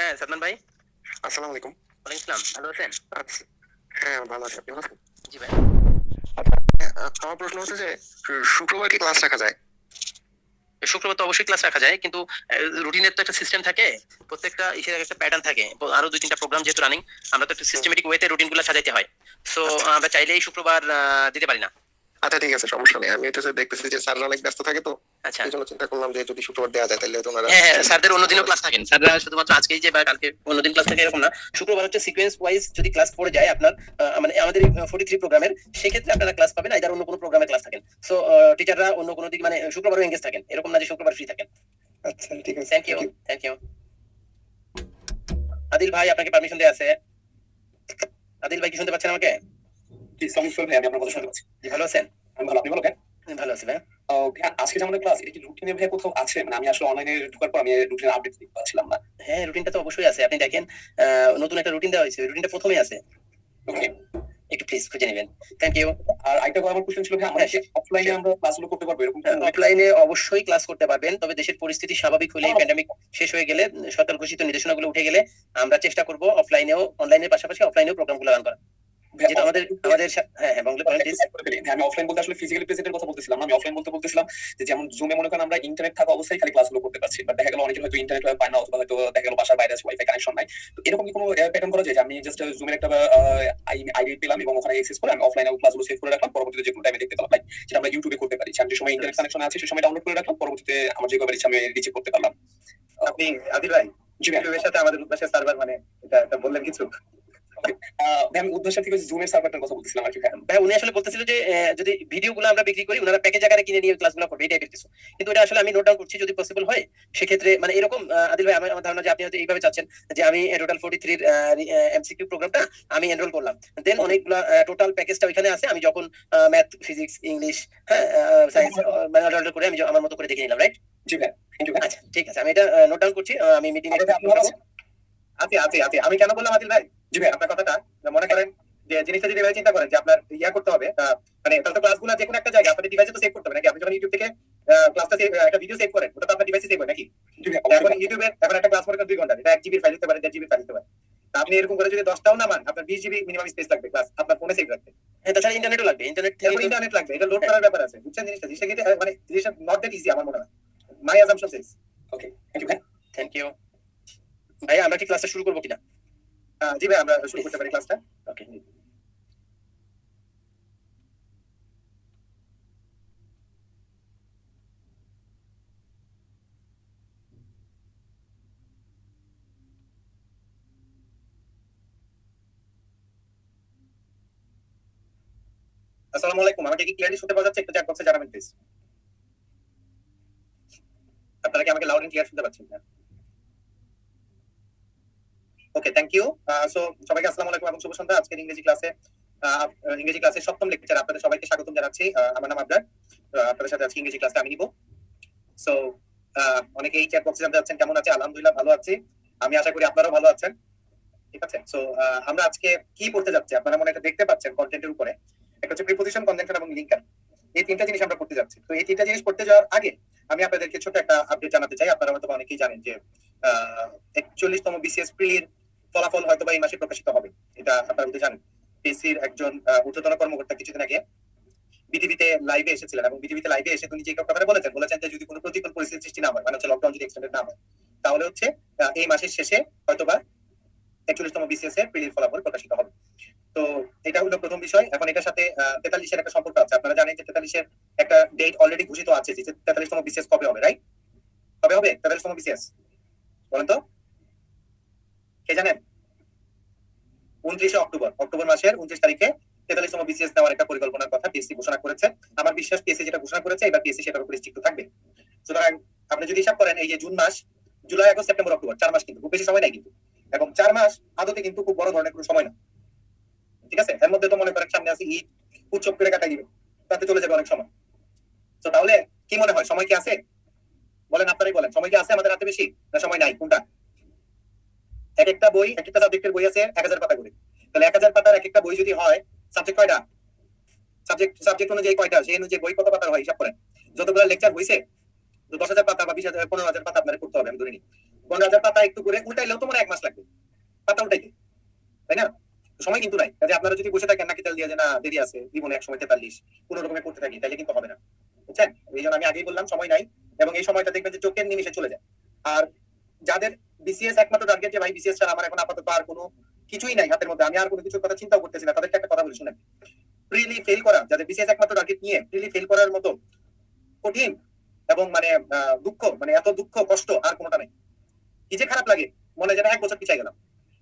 হ্যাঁ, সাদমান ভাই। আসসালামু আলাইকুম। ওয়ালাইকুম আসসালাম। ভালো আছেন? আচ্ছা, হ্যাঁ ভালো আছি। আপনি ভালো আছেন? জি ভাই। আমার প্রশ্ন হচ্ছে যে শুক্রবার কি ক্লাস রাখা যায়? শুক্রবার তো অবশ্যই ক্লাস রাখা যায়, কিন্তু রুটিনের তো একটা সিস্টেম থাকে। প্রত্যেকটা ইসের একটা প্যাটার্ন থাকে। আরো ২-৩টা প্রোগ্রাম যেহেতু রানিং, আমরা তো একটা সিস্টেমেটিক ওয়েতে রুটিনগুলো সাজাইতে হয়। সো আচ্ছা আমরা চাইলেই শুক্রবার দিতে পারি না। আচ্ছা, ঠিক আছে, সমস্যা নেই। আমি এটা দেখতেছি যে স্যাররা অনেক ব্যস্ত থাকে, তো আচ্ছা। এই জন্য চিন্তা করলাম যে যদি শুক্রবার দেওয়া যায় তাহলে তো ওনারা হ্যাঁ, হ্যাঁ, স্যারদের অন্যদিনও ক্লাস থাকেন। স্যাররা শুধুমাত্র আজকেই যে বা কালকে অন্যদিন ক্লাস থাকে এরকম না। শুক্রবার হচ্ছে সিকোয়েন্স ওয়াইজ যদি ক্লাস পড়ে যায় আপনার, মানে আমাদের 43 প্রোগ্রামের, সেক্ষেত্রে আপনারা ক্লাস পাবেন, আইদার অন্য কোনো প্রোগ্রামে ক্লাস থাকেন। সো টিচাররা অন্য কোনো দিক মানে শুক্রবারও এঙ্গেজ থাকেন। এরকম না যে শুক্রবার ফ্রি থাকেন। আচ্ছা ঠিক আছে, thank you, thank you. Adil ভাই, আপনাকে পারমিশন দেয়া আছে। আদিল ভাই, কি শুনতে পাচ্ছেন আমাকে? জি সামিউল ভাই, আমি আপনার কথা শুনতে পাচ্ছি। জি, ভালো আছেন? আমি ভালো, আপনি ভালো? কেন? আমি ভালো আছি ভাই। ভাইয়া, আজকে যে আমাদের ক্লাস, এটা কি রুটিনে ভাই কোথাও আছে? মানে আমি আসলে অনলাইনে ঢোকার পর আমি রুটিনের আপডেট দেখতে পাচ্ছিলাম না। হ্যাঁ, রুটিনটা তো অবশ্যই আছে। আপনি দেখেন, নতুন একটা রুটিন দেওয়া হয়েছে। রুটিনটা প্রথমেই আছে। ওকে, একটু প্লিজ খুঁজে নেবেন। Thank you. আর আরেকটা আমার কোশ্চেন ছিল ভাই, আমরা কি অফলাইনে আমরা ক্লাসগুলো করতে পারবো এরকম? অফলাইনে অবশ্যই ক্লাস করতে পারবেন, তবে দেশের পরিস্থিতি স্বাভাবিক হলে, প্যান্ডামিক শেষ হয়ে গেলে, সরকার ঘোষিত নির্দেশনাগুলো উঠে গেলে আমরা চেষ্টা করব অফলাইনেও, অনলাইনের পাশাপাশি অফলাইনেও প্রোগ্রামগুলো রান করা। যেটা আমাদের আমাদের হ্যাঁ, হ্যাঁ, বলতে পারেন প্লিজ। আমি অফলাইন বলতে আসলে ফিজিক্যালি প্রেজেন্টের কথা বলতেছিলাম না। আমি অফলাইন বলতেছিলাম যে যেমন জুমে মনে করেন আমরা ইন্টারনেট থাকা অবস্থায় খালি ক্লাসগুলো করতে পারছি, বাট দেখা গেল অনেকের হয়তো ইন্টারনেট পায় না, অথবা হয়তো দেখা গেল বাসার বাইরে আছে, ওয়াইফাই কানেকশন নাই। তো এরকম কি কোনো প্যাটার্ন করা যায় যে আমি জাস্ট জুমের একটা আইডি পেলাম এবং ওখানে অ্যাক্সেস করে আমি অফলাইনে ক্লাসগুলো সেভ করে রাখলাম, পরবর্তীতে যে কোনো টাইমে দেখতে পেলাম, যেটা আমরা ইউটিউবে করতে পারি। আমি যে সময় ইন্টারনেট কানেকশন আছে সেই সময় ডাউনলোড করে রাখলাম, পরবর্তীতে আমার যে কবার ইচ্ছা আমি রিচেক করতে পারলাম। আপনি আদিল ভাই, ইউটিউবের সাথে আমাদের উদ্ভাসের সার্ভার, মানে এটা বললেন কিছু? আমি উদ্দেশ্য থেকে জুমের সার্ভারটার কথা বলতেছিলাম আর কি। ভাই, উনি আসলে বলতেছিল যে যদি ভিডিওগুলো আমরা বিক্রি করি, ওনারা প্যাকেজ আকারে কিনে নিয়ে ক্লাসগুলো করবে, এই টাইপের কিছু। কিন্তু এটা আসলে আমি নোট ডাউন করছি, যদি পসিবল হয় সেক্ষেত্রে মানে এরকম। আদিল ভাই, আমার ধারণা যে আপনি হয়তো এইভাবে চাচ্ছেন যে আমি টোটাল 43 এর এমসিকিউ প্রোগ্রামটা আমি এনরোল করলাম, দেন অনেকগুলো টোটাল প্যাকেজটা ওইখানে আছে, আমি যখন ম্যাথ, ফিজিক্স, ইংলিশ, হ্যাঁ, সায়েন্স মানে অর্ডার করে আমি আমার মতো করে দেখে নিলাম, রাইট? জি ভাই, থ্যাংক ইউ। আচ্ছা, ঠিক আছে, আমি এটা নোট ডাউন করছি। আমি মিটিং এ আছি আছি আছি আমি কেন বললাম আদিল ভাই, জি ভাই, আপনার কথাটা মনে করেন যে জিনিসটা যদি এভাবে চিন্তা করেন যে আপনার ইয়া করতে হবে, মানে তাহলে তো ক্লাসগুলো যে কোনো একটা জায়গায় আপনাদের ডিভাইসে তো সেভ করতে হবে নাকি? আপনি যখন ইউটিউব থেকে ক্লাসটা একটা ভিডিও সেভ করেন, ওটা তো আপনার ডিভাইসে সেভ হয় নাকি? এখন ইউটিউবে এখন একটা ক্লাস মনে করেন 2 ঘন্টা, এটা 1 জিবির ফাইল হতে পারে, 1.5 জিবির ফাইল হতে পারে। আপনি এরকম করে যদি 10টাও নামান, আপনার 20 জিবি মিনিমাম স্পেস লাগবে ক্লাস আপনার ফোনে সেভ রাখতে। হ্যাঁ, তাছাড়া ইন্টারনেটও লাগবে। ইন্টারনেট থেকে ইন্টারনেট লাগবে, এটা লোড করার ব্যাপার আছে, বুঝছেন জিনিসটা? জিনিসটা কিন্তু মানে জিনিসটা নট দ্যাট ইজি আমার মনে হয়। My assumption says. Okay, thank you ভাই। Thank you. ভাই, আমরা কি ক্লাসটা শুরু করবো কিনা? জি ভাই, আমরা শুরু করতে পারি ক্লাসটা। ওকে। আসসালামু আলাইকুম, আমাকে কি ক্লিয়ারলি শুনতে পাওয়া যাচ্ছে? একটু চ্যাট বক্সে জানাবেন প্লিজ। আপনারা কি আমাকে লাউড এন্ড ক্লিয়ার শুনতে পাচ্ছেন? ওকে, থ্যাংক ইউ। সো সবাইকে আসসালামু আলাইকুম এবং শুভ সন্ধ্যা। আজকের ইংরেজি ক্লাসের সপ্তম লেকচার আপনাদের সবাইকে স্বাগতম জানাচ্ছি। আমার নাম আবরার। আপনাদের সাথে আজকে ইংরেজি ক্লাসটা আমি নিব। সো অনেকে এই চ্যাট বক্সে জানতে চাচ্ছেন কেমন আছে। আলহামদুলিল্লাহ ভালো আছি। আমি আশা করি আপনারাও ভালো আছেন। ঠিক আছে। সো আমরা আজকে কি পড়তে যাচ্ছি, আপনারা মনে একটা দেখতে পাচ্ছেন কন্টেন্টের উপরে। একটা হচ্ছে প্রিপোজিশন, কনজাংশন এবং লিঙ্কার। এই তিনটা জিনিস আমরা পড়তে যাচ্ছি। তো এই তিনটা জিনিস পড়তে যাওয়ার আগে আমি আপনাদেরকে ছোট একটা আপডেট জানাতে চাই। আপনারা হয়তো অনেকেই জানেন যে 41তম বিসিএস প্রিলির ফলাফল হয়তো বা এই মাসে প্রকাশিত হবে। এটা আপনারা হয়তো জানেন। পিএসসির একজন ঊর্ধ্বতন কর্মকর্তা কিছুদিন আগে বিটিভিতে লাইভে এসেছিলেন এবং বিটিভিতে লাইভে এসে তিনি যে কথাটা বলেছেন যে যদি কোনো প্রতিকূল পরিস্থিতি সৃষ্টি না হয়, মানে হচ্ছে লকডাউন যদি এক্সটেন্ডেড না হয়, তাহলে হচ্ছে এই মাসের শেষে হয়তোবা 41তম বিসিএস এর প্রিলির ফলাফল প্রকাশিত হবে। তো এটা হলো প্রথম বিষয়। এখন এটার সাথে 43-এর একটা সম্পর্ক আছে। আপনারা জানেন যে 43-এর একটা ডেট অলরেডি ঘোষিত আছে যে 43তম বিসিএস কবে হবে, রাইট? কবে হবে 43তম বিসিএস? বলেন তো, কে জানেন? 29শে অক্টোবর, অক্টোবর মাসের 29 তারিখে 43তম বিসিএস নেওয়ার একটা পরিকল্পনার কথা পিএসসি ঘোষণা করেছে। আমার বিশ্বাস পিএসসি যেটা ঘোষণা করেছে এবার পিএসসি সেটার উপরে স্ট্রিক্ট থাকবে। সুতরাং আপনি যদি হিসাব করেন, এই যে জুন মাস, জুলাই, আগস্ট, সেপ্টেম্বর, অক্টোবর, 4 মাস, কিন্তু খুব বেশি সময় নাই কিন্তু। এবং 4 মাস আদতে কিন্তু খুব বড় ধরনের কোনো সময় না। ঠিক আছে, এর মধ্যে তো মনে করেন সামনে আছে ঈদ, উৎসব করে কাটাই দিবে, তাতে চলে যাবে অনেক সময়। তো তাহলে কি মনে হয়, সময় কি আছে? বলেন, আপনারাই বলেন, সময় কি আছে আমাদের হাতে বেশি, না সময় নাই? কোনটা? এক একটা বই, এক একটা সাবজেক্টের বই আছে 1000 পাতা করে। তাহলে 1000 পাতার এক একটা বই যদি হয়, সাবজেক্ট কয়টা? সাবজেক্ট অনুযায়ী কয়টা, সেই অনুযায়ী বই কত পাতার হয় হিসাব করেন। যতগুলো লেকচার হইছে, 10,000 পাতা বা 20,000, 15,000 পাতা আপনারা করতে হবে, আমি ধরে নিই। বনরাজার পাতা একটু করে উল্টাইলেও তো মনে হয় 1 মাস লাগবে পাতা উল্টাইতে, তাই না? সময় কিন্তু নাই। কাজে আপনারা যদি বসে থাকেন নাকি তেল দিয়ে যে না দেরি আছে দিব না, এক সময় 43 কোন রকমে করতে থাকি, তাহলে কিন্তু হবে না, বুঝছেন? এই জন্য আমি আগেই বললাম সময় নাই, এবং এই সময়টা দেখবেন যে চোখের নিমিষে চলে যায়। আর যাদের বিসিএস একমাত্র টার্গেট যে ভাই বিসিএস ছাড়া আমার এখন আপাতত আর কোনো কিছুই নাই হাতের মধ্যে, আমি আর কোনো কিছুর কথা চিন্তাও করতেছি না, তাদেরকে একটা কথা বলি শুনেন। প্রিলি ফেল করা, যাদের বিসিএস একমাত্র টার্গেট নিয়ে প্রিলি ফেল করার মতো কঠিন এবং মানে দুঃখ, মানে এত দুঃখ কষ্ট আর কোনোটা নেই। কি যে খারাপ লাগে, মনে হয় যেন 1 বছর পিছিয়ে গেলাম।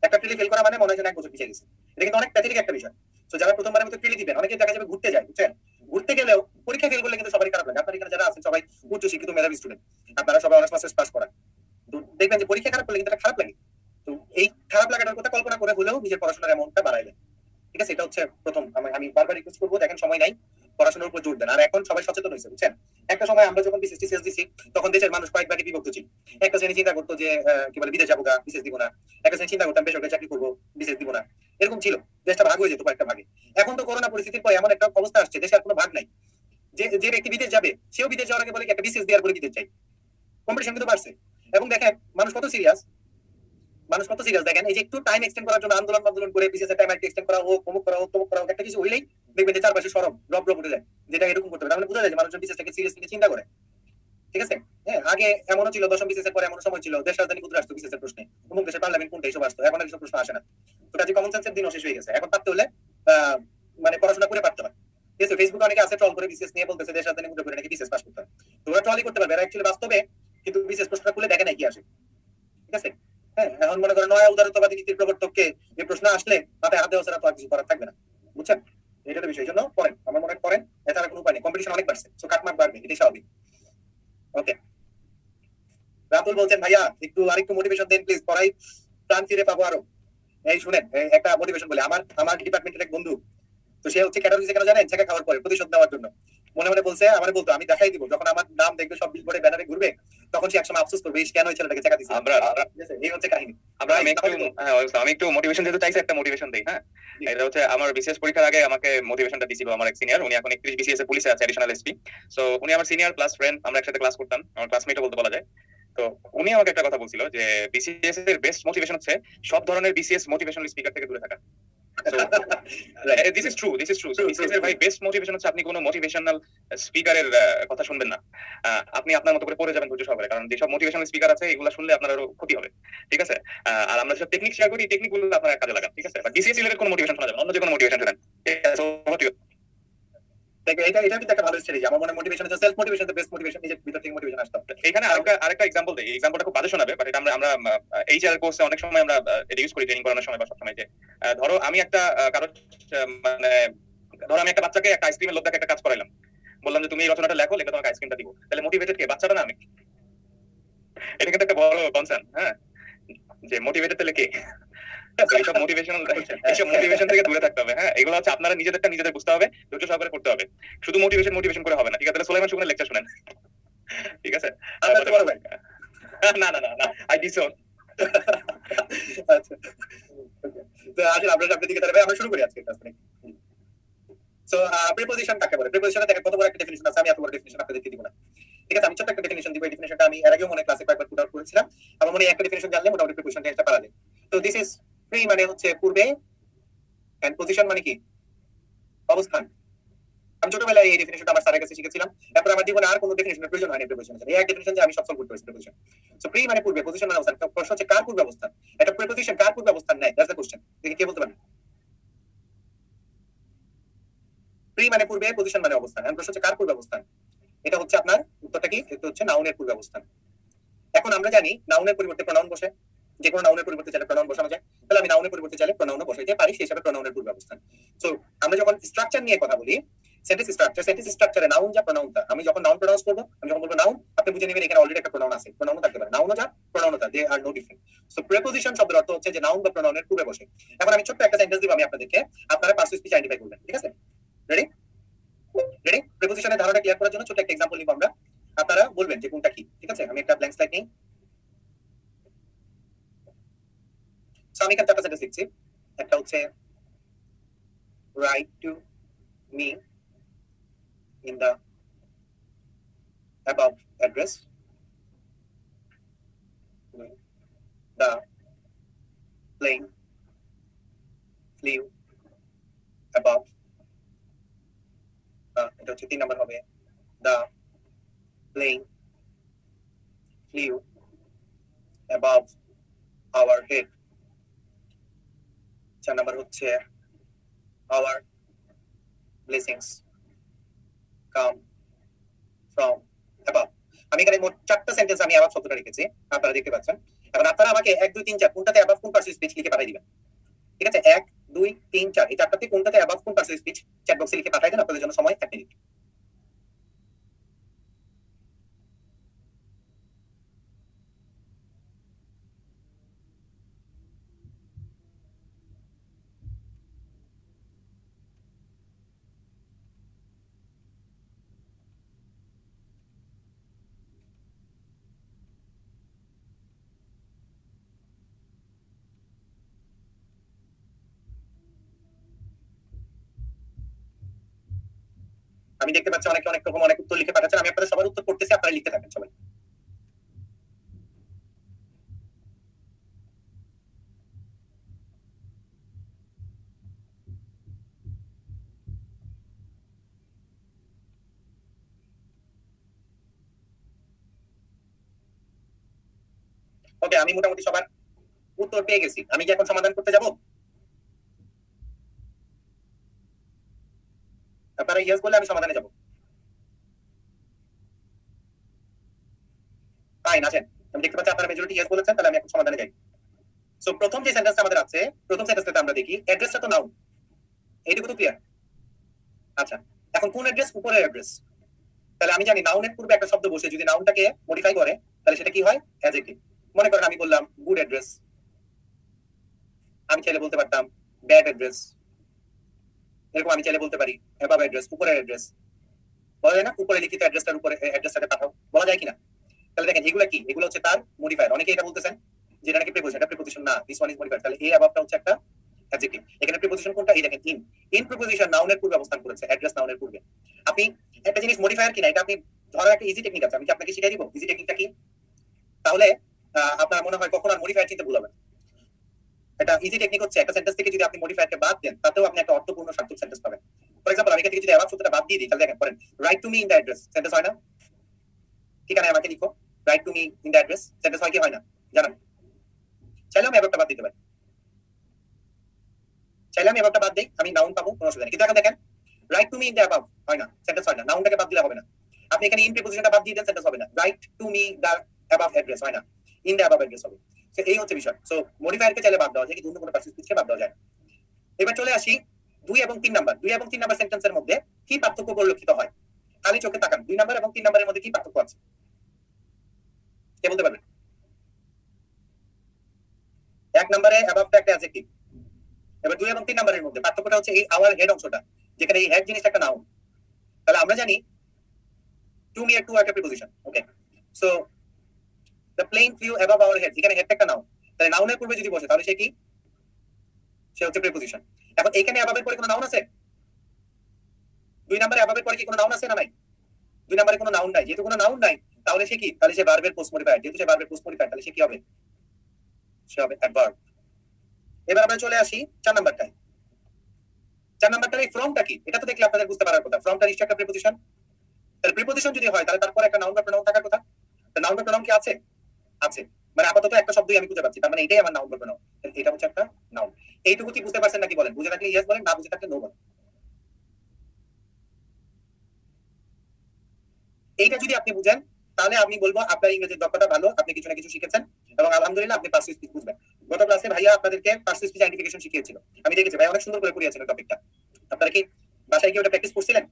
একটা প্রিলি ফেল করা মানে মনে হয় যেন 1 বছর পিছিয়ে গেছে। এটা কিন্তু অনেক প্যাথেটিক একটা বিষয়। তো যারা প্রথমবারের মতো প্রিলি দিবেন, অনেকে দেখা যাবে ঘুরতে যায়, বুঝছেন? ঘুরতে গেলেও পরীক্ষা ফেল করলে কিন্তু সবারই খারাপ লাগে। আপনার এখানে যারা আছেন সবাই উচ্চ শিক্ষিত মেধাবী স্টুডেন্ট, আপনারা সবাই অনার্স মাস্টার্স পাস করা, তো দেখবেন যে পরীক্ষা খারাপ করলে কিন্তু এটা খারাপ লাগে। তো এই খারাপ লাগাটার কথা কল্পনা করে হলেও নিজের পড়াশোনার অ্যামাউন্টটা বাড়াইলেন, ঠিক আছে? এটা হচ্ছে প্রথম। আমি বারবার রিকোয়েস্ট করবো, দেখেন সময় নাই, পড়াশোনার উপর জোর দেন। আর এখন সবাই সচেতন হয়েছে, বুঝছেন? একটা সময় আমরা যখন বিসিএস টিসিএস দিছি, তখন দেশের মানুষ কয়েক ভাগে বিভক্ত ছিল। একটা শ্রেণী চিন্তা করতো যে কি বলে বিদেশ যাবো গা, বিসিএস দিব না। একটা শ্রেণী চিন্তা করতাম বেসরকারি চাকরি করবো, বিসিএস দিব না। এরকম ছিল, দেশটা ভাগ হয়ে যেত কয়েকটা ভাগে। এখন তো করোনা পরিস্থিতির পর এমন একটা অবস্থা আসছে, দেশে আর কোনো ভাগ নাই। যে ব্যক্তি বিদেশ যাবে, সেও বিদেশ যাওয়ার আগে বলে একটা বিসিএস দেওয়ার পরে বিদেশ চাই। কম্পিটিশন কিন্তু বাড়ছে। এবং দেখেন মানুষ কত সিরিয়াস, দেখেন এই যে একটু টাইম এক্সটেন্ড করার জন্য আন্দোলন করে বিসিএস এর টাইম এক্সটেন্ড করা হোক, অমুক করা হোক, তমুক করা হোক, একটা কিছু হইলেই দেখবেন যে চারপাশে সরব রব উঠে যায়, যেটা এরকম করতে হবে। তাহলে বোঝা যায় যে মানুষজন বিসিএসটাকে সিরিয়াসলি চিন্তা করে, ঠিক আছে? হ্যাঁ, আগে এমনও ছিল, দশম বিসিএস এর পরে এমন সময় ছিল দেশ রাজধানী কোথায় আসতো বিসিএস এর প্রশ্নে, অমুক দেশের পার্লামেন্ট কোনটা, এসব আসতো। এখন আর এসব প্রশ্ন আসে না। তো কাজে কমন সেন্সের দিনও শেষ হয়ে গেছে। এখন পারতে হলে মানে পড়াশোনা করে পারতে হয়, ঠিক আছে? ফেসবুকে অনেকে আছে ট্রল করে বিসিএস নিয়ে বলতেছে দেশ রাজধানী কোথায় করে নাকি বিসিএস পাস করতে হয়। তো ওরা ট্রলই করতে পারবে, এরা অ্যাকচুয়ালি বাস্তবে কিন্তু বিসিএস প্রশ্নটা খুলে দেখে নাই কি আসে, ঠিক আছে? হ্যাঁ, এখন মনে করেন নয়া উদারতাবাদী নীতির প্রবর্তককে এই প্রশ্ন আসলে মাথায় হাত দেওয়া ছাড়া তো আর কিছু করার থাকবে না, বুঝছেন? এটা তো বিষয়। জন্য পড়েন, আমার মনে হয় পড়েন, এছাড়া কোনো উপায় নেই। কম্পিটিশন অনেক বাড়ছে, সো কাটমার্ক বাড়বে, এটাই স্বাভাবিক। ওকে, রাতুল বলছেন ভাইয়া একটু আরেকটু মোটিভেশন দেন প্লিজ, পড়াই প্রাণ ফিরে পাবো আরো। এই শুনেন, একটা মোটিভেশন বলে, আমার ডিপার্টমেন্টের এক বন্ধু, তো সে হচ্ছে ক্যাটাগরি কেন জানেন? ছেঁকা খাওয়ার পরে প্রতিশোধ নেওয়ার জন্য মনে মনে বলছে, আমার বলতো আমি দেখাই দিব, যখন আমার নাম দেখবে সব বিলবোর্ডে ব্যানারে ঘুরবে, তখন সে একসময় আফসোস করবে কেন ওই ছেলেটাকে ছেঁকা দিচ্ছে। এই হচ্ছে কাহিনী। আমি একটু মোটিভেশন যেহেতু চাইছি, একটা মোটিভেশন দেই। হ্যাঁ, এটা হচ্ছে আমার বিসিএস পরীক্ষার আগে আমাকে মোটিভেশনটা দিছিল আমার এক সিনিয়র। উনি এখন 31 বিসিএস এর পুলিশে আছে, অ্যাডিশনাল এসপি। সো উনি আমার সিনিয়র প্লাস ফ্রেন্ড, আমরা একসাথে ক্লাস করতাম, আমার ক্লাসমেটও বলতে বলা যায়। তো উনি আমাকে একটা কথা বলছিল যে বিসিএস এর বেস্ট মোটিভেশন হচ্ছে সব ধরনের বিসিএস মোটিভেশনাল স্পিকার থেকে দূরে থাকা। This is true. বিসিএস এর ভাই বেস্ট মোটিভেশন হচ্ছে আপনি কোনো মোটিভেশনাল স্পিকারের কথা শুনবেন না। আপনি আপনার মতো করে পড়ে যাবেন ধৈর্য সহকারে, কারণ যেসব মোটিভেশনাল স্পিকার আছে এগুলো শুনলে আপনার আরো ক্ষতি হবে, ঠিক আছে? আর আমরা যেসব টেকনিক শেয়ার করি, টেকনিক গুলো আপনার কাজে লাগান, ঠিক আছে? বাট বিসিএস রিলেটেড কোনো মোটিভেশন শোনা যাবে না, অন্য যে কোনো মোটিভেশন শুনেন। এটা কিন্তু একটা ভালো স্ট্র্যাটেজি। আমার মনে হয় মোটিভেশন হচ্ছে self motivation, the best motivation, নিজের ভিতর থেকে মোটিভেশন আসতে হবে। এখানে আরেকটা এক্সাম্পল দেই, এক্সাম্পলটা খুব বাজে শোনাবে, বাট এটা আমরা এইচআর কোর্সে অনেক সময় আমরা এটা ইউজ করি ট্রেনিং করানোর সময় বা সব সময়। যে ধরো আমি একটা মানে ধরো আমি একটা বাচ্চাকে একটা আইসক্রিমের লোভ দেখে একটা কাজ করাইলাম, বললাম যে তুমি এই রচনাটা লেখো, লিখে তোমাকে আইসক্রিমটা দিব। তাহলে মোটিভেটেড কে, বাচ্চাটা না আমি? এটা কিন্তু একটা বড় কনসার্ন। হ্যাঁ, যে মোটিভেটেড তাহলে কে? এইসব মোটিভেশন থেকে দূরে থাকতে হবে। হ্যাঁ, এগুলো হচ্ছে আপনারা নিজেদের বুঝতে হবে, ধৈর্য সহকারে করতে হবে। শুধু মোটিভেশন করে হবে না, ঠিক আছে? তাহলে সুলাইমান শুকনের লেকচার শুনেন, ঠিক আছে? না আই ডিসওন। আচ্ছা, তো আসলে আপনার দিকে তাহলে আমরা শুরু করি আজকে ক্লাস। সো প্রিপোজিশন কাকে বলে? প্রিপোজিশনে দেখেন কত বড় একটা ডেফিনিশন আছে, আমি এত বড় ডেফিনিশন আপনাদেরকে দিব না, ঠিক আছে? আমি ছোট্ট একটা ডেফিনিশন দিব। এই ডেফিনিশনটা আমি এর আগেও মনে ক্লাসে কয়েকবার পুট আউট করেছিলাম। আমার মনে হয় একটা ডেফিনিশন জানলে মোটামুটি প্রিপোজিশন টেন্সটা পারা যায়। তো দিস ইজ প্রি মানে হচ্ছে পূর্বে, এন্ড পজিশন মানে কি? অবস্থান। আমি ছোটবেলায় এই ডেফিনিশনটা আমার স্যারের কাছে শিখেছিলাম, তারপর আমার জীবনে আর কোনো ডেফিনিশনের প্রয়োজন হয়নি প্রিপোজিশনের। এই এক ডেফিনিশন যে আমি সব সলভ করতে পারছি প্রিপোজিশন। সো প্রি মানে পূর্বে, পজিশন মানে অবস্থান। প্রশ্ন হচ্ছে কার পূর্বে অবস্থান? এটা প্রিপোজিশন কার পূর্বে অবস্থান নেয়? That's the question. দেখি কে বলতে পারবে? প্রি মানে পূর্বে, পজিশন মানে অবস্থান। এখন প্রশ্ন হচ্ছে কার পূর্বে অবস্থান? এটা হচ্ছে আপনার উত্তরটা কি? এটা হচ্ছে নাউনের পূর্বে অবস্থান। এখন আমরা জানি নাউনের পরিবর্তে প্রনাউন বসে, যে কোনো নাউনের পরিবর্তে চাইলে প্রনাউন বসানো যায়। তাহলে আমি নাউনের পরিবর্তে চাইলে প্রনাউনও বসাইতে পারি, সেই হিসাবে প্রনাউনের পূর্বে অবস্থান। সো আমরা যখন স্ট্রাকচার নিয়ে কথা বলি, সেন্টেন্স স্ট্রাকচারে নাউন যা প্রনাউন তা, আমি যখন নাউন প্রনাউন্স করবো, আমি যখন বলবো নাউন, আপনি বুঝে নেবেন এখানে অলরেডি একটা প্রনাউন আছে। প্রনাউনও থাকতে পারে, নাউনও যা প্রনাউনও তা, দে আর নো ডিফারেন্ট। সো প্রিপোজিশন শব্দের অর্থ হচ্ছে যে নাউন বা প্রনাউনের পূর্বে বসে। এখন আমি ছোট্ট একটা সেন্টেন্স দিব আমি আপনাদেরকে, আপনারা পার্সু স্পিচ আইডেন্টিফাই করবেন, ঠিক আছে? রেডি? প্রিপোজিশনের ধারণা ক্লিয়ার করার জন্য ছোট্ট একটা এক্সাম্পল নিব আমরা, আপনারা বলবেন যে কোনটা কি, ঠিক আছে? আমি একটা ব্ল্যাঙ্ক স্লাইড নিই। সো আমি এখানে চারটা সেন্টেন্স লিখছি। একটা হচ্ছে write to me in the above address. তিন নাম্বার হবে the plane flew above our head. 4 number হচ্ছে our blessings come from above. আমি এখানে মোট 4টা সেন্টেন্স আমি অ্যাবাভ শব্দটা রেখেছি, আপনারা দেখতে পাচ্ছেন। এখন আপনারা আমাকে 1 2 3 4 কোনটাতে অ্যাবাভ কোন পার্সেন্ট স্পিচ লিখে পাঠিয়ে দিবেন। ঠিক আছে, 1 2 3 4 এই চারটাতে কোনটাতে অ্যাবাভ কোন পার্সেন্ট স্পিচ চ্যাট বক্সে লিখে পাঠিয়ে দেন। আপনাদের জন্য সময় 1 মিনিট। আমি দেখতে পাচ্ছি অনেক রকম অনেক উত্তর লিখে পাঠাচ্ছেন। আমি আপনাদের সবার উত্তর করতেছি, আপনারা লিখতে থাকেন সবাই। ওকে, আমি মোটামুটি সবার উত্তর পেয়ে গেছি। আমি কি এখন সমাধান করতে যাব? আপনারা ইয়েস বলে আমি সমাধানে যাব। ফাইন, আছেন। আমি দেখতে পাচ্ছি আপনারা মেজরিটি ইয়েস বলেছেন, তাহলে আমি এখন সমাধানে যাই। সো প্রথম যে সেন্টেন্সটা আমাদের আছে, প্রথম সেন্টেন্সটাতে আমরা দেখি অ্যাড্রেসটা তো নাউন, এইটুকু তো ক্লিয়ার। আচ্ছা, এখন কোন অ্যাড্রেস? উপরের অ্যাড্রেস। তাহলে আমি জানি নাউনের পূর্বে একটা শব্দ বসে যদি নাউনটাকে মডিফাই করে তাহলে সেটা কি হয়? অ্যাডজেক্টিভ। মনে করেন আমি বললাম গুড অ্যাড্রেস, আমি চাইলে বলতে পারতাম ব্যাড অ্যাড্রেস, এরকম আমি চাইলে বলতে পারি অ্যাবাভ অ্যাড্রেস, উপরের অ্যাড্রেস। বলা যায় না উপরে লিখিত অ্যাড্রেসটার উপরে অ্যাড্রেসটাকে পাঠাও, বলা যায় কিনা? তাহলে দেখেন এগুলো কি? এগুলো হচ্ছে তার মডিফায়ার। অনেকে এটা বলতেছেন যে এটা নাকি প্রিপোজিশন, এটা প্রিপোজিশন না, দিস ওয়ান ইজ মডিফায়ার। তাহলে এই অ্যাবাভটা হচ্ছে একটা অ্যাডজেক্টিভ। এখানে প্রিপোজিশন কোনটা? এই দেখেন ইন। ইন প্রিপোজিশন নাউনের পূর্বে অবস্থান করেছে, অ্যাড্রেস নাউনের পূর্বে। আপনি একটা জিনিস মডিফায়ার কিনা এটা আপনি ধরার একটা ইজি টেকনিক আছে, আমি কি আপনাকে শিখিয়ে দিব ইজি টেকনিকটা কি? তাহলে আপনার মনে হয় কখন আর মডিফায়ার চিন্তা ভুল হবে। এটা ইজি টেকনিক হচ্ছে একটা সেন্টেন্স থেকে যদি আপনি মডিফায়ারকে বাদ দেন তাতেও আপনি একটা অর্থপূর্ণ সার্থক সেন্টেন্স পাবেন। ফর এক্সাম্পল আমি এখান থেকে যদি অ্যাবাভ শব্দটা বাদ দিয়ে দিই তাহলে দেখেন পড়েন right to me in the address, sentence হয় না? ঠিকানায় আমাকে লিখো, right to me in the address, sentence হয় কি হয় না জানান? চাইলে আমি অ্যাবাভটা বাদ দিতে পারি, চাইলে আমি অ্যাবাভটা বাদ দিই, আমি নাউন পাবো, কোনো অসুবিধা নেই। কিন্তু এখন দেখেন right to me in the above হয় না, সেন্টেন্স হয় না, নাউনটাকে বাদ দিলে হবে না। আপনি এখানে ইন প্রিপোজিশনটা বাদ দিয়ে দেন, সেন্টেন্স হবে না। Right to me the above address হয় না, ইন দ্য অ্যাবাভ অ্যাড্রেস হবে। তো এই হচ্ছে বিষয়। সো মডিফায়ারকে চাইলে বাদ দেওয়া যায়, কিন্তু অন্য কোনো পার্সেন্ট স্পিচকে বাদ দেওয়া যায়। এবার চলে আসি 2 এবং 3 নাম্বার। 2 এবং 3 নাম্বার সেন্টেন্সের মধ্যে কি পার্থক্য পরিলক্ষিত হয়? খালি চোখে তাকান, 2 নাম্বার এবং 3 নাম্বারের মধ্যে কি পার্থক্য আছে কে বলতে পারবেন? 1 নম্বরে অ্যাবাভটা একটা অ্যাডজেক্টিভ। এবার 2 এবং 3 নাম্বারের মধ্যে পার্থক্যটা হচ্ছে এই আওয়ার হেড অংশটা, যেখানে এই হেড জিনিসটা একটা নাউন। তাহলে আমরা জানি টু মি এর টু একটা preposition. Okay, so the plane flew above our head, এখানে হেডটা একটা নাউন। তাহলে নাউনের পূর্বে যদি বসে তাহলে সে কি? সে হচ্ছে প্রিপোজিশন। এখন এখানে অ্যাবাভের পরে কোনো নাউন আছে? 2 নম্বরে অ্যাবাভের পরে কি কোনো নাউন আছে না নাই? 2 নম্বরে কোনো নাউন নাই। যেহেতু কোনো নাউন নাই তাহলে সে কি? তাহলে সে ভার্বের পোস্ট মডিফায়ার। যেহেতু সে ভার্বের পোস্ট মডিফায়ার তাহলে সে কি হবে? সে হবে অ্যাডভার্ব। এবার আমরা চলে আসি 4 নাম্বারটায়। 4 নাম্বারটার এই ফ্রমটা কি? এটা তো দেখলে আপনাদের বুঝতে পারার কথা। ফ্রমটা নিশ্চয়ই একটা প্রিপোজিশন। তাহলে প্রিপোজিশন যদি হয় তাহলে তারপরে একটা নাউন বা প্রোনাউন থাকার কথা। তো নাউন বা প্রোনাউন কি আছে? আছে। মানে আপাতত একটা শব্দই আমি খুঁজে পাচ্ছি, তার মানে এটাই আমার নাউন বা প্রোনাউন। এটা হচ্ছে একটা নাউন। এইটুকু কি বুঝতে পারছেন নাকি বলেন? বুঝে থাকলে ইয়েস বলেন, না বুঝে থাকলে নো বলেন। এইটা যদি আপনি বুঝেন তাহলে আমি বলবো আপনার ইংরেজির দক্ষতা ভালো, আপনি কিছু না কিছু শিখেছেন এবং আলহামদুলিল্লাহ আপনি পার্সিভ স্পিচ বুঝবেন। গত ক্লাসে ভাইয়া আপনাদেরকে পার্সিভ স্পিচ আইডেন্টিফিকেশন শিখিয়েছিল, আমি দেখেছি ভাই অনেক সুন্দর করে করিয়েছেন টপিকটা। আপনারা কি বাসায় কি ওটা প্র্যাকটিস করছিলেন?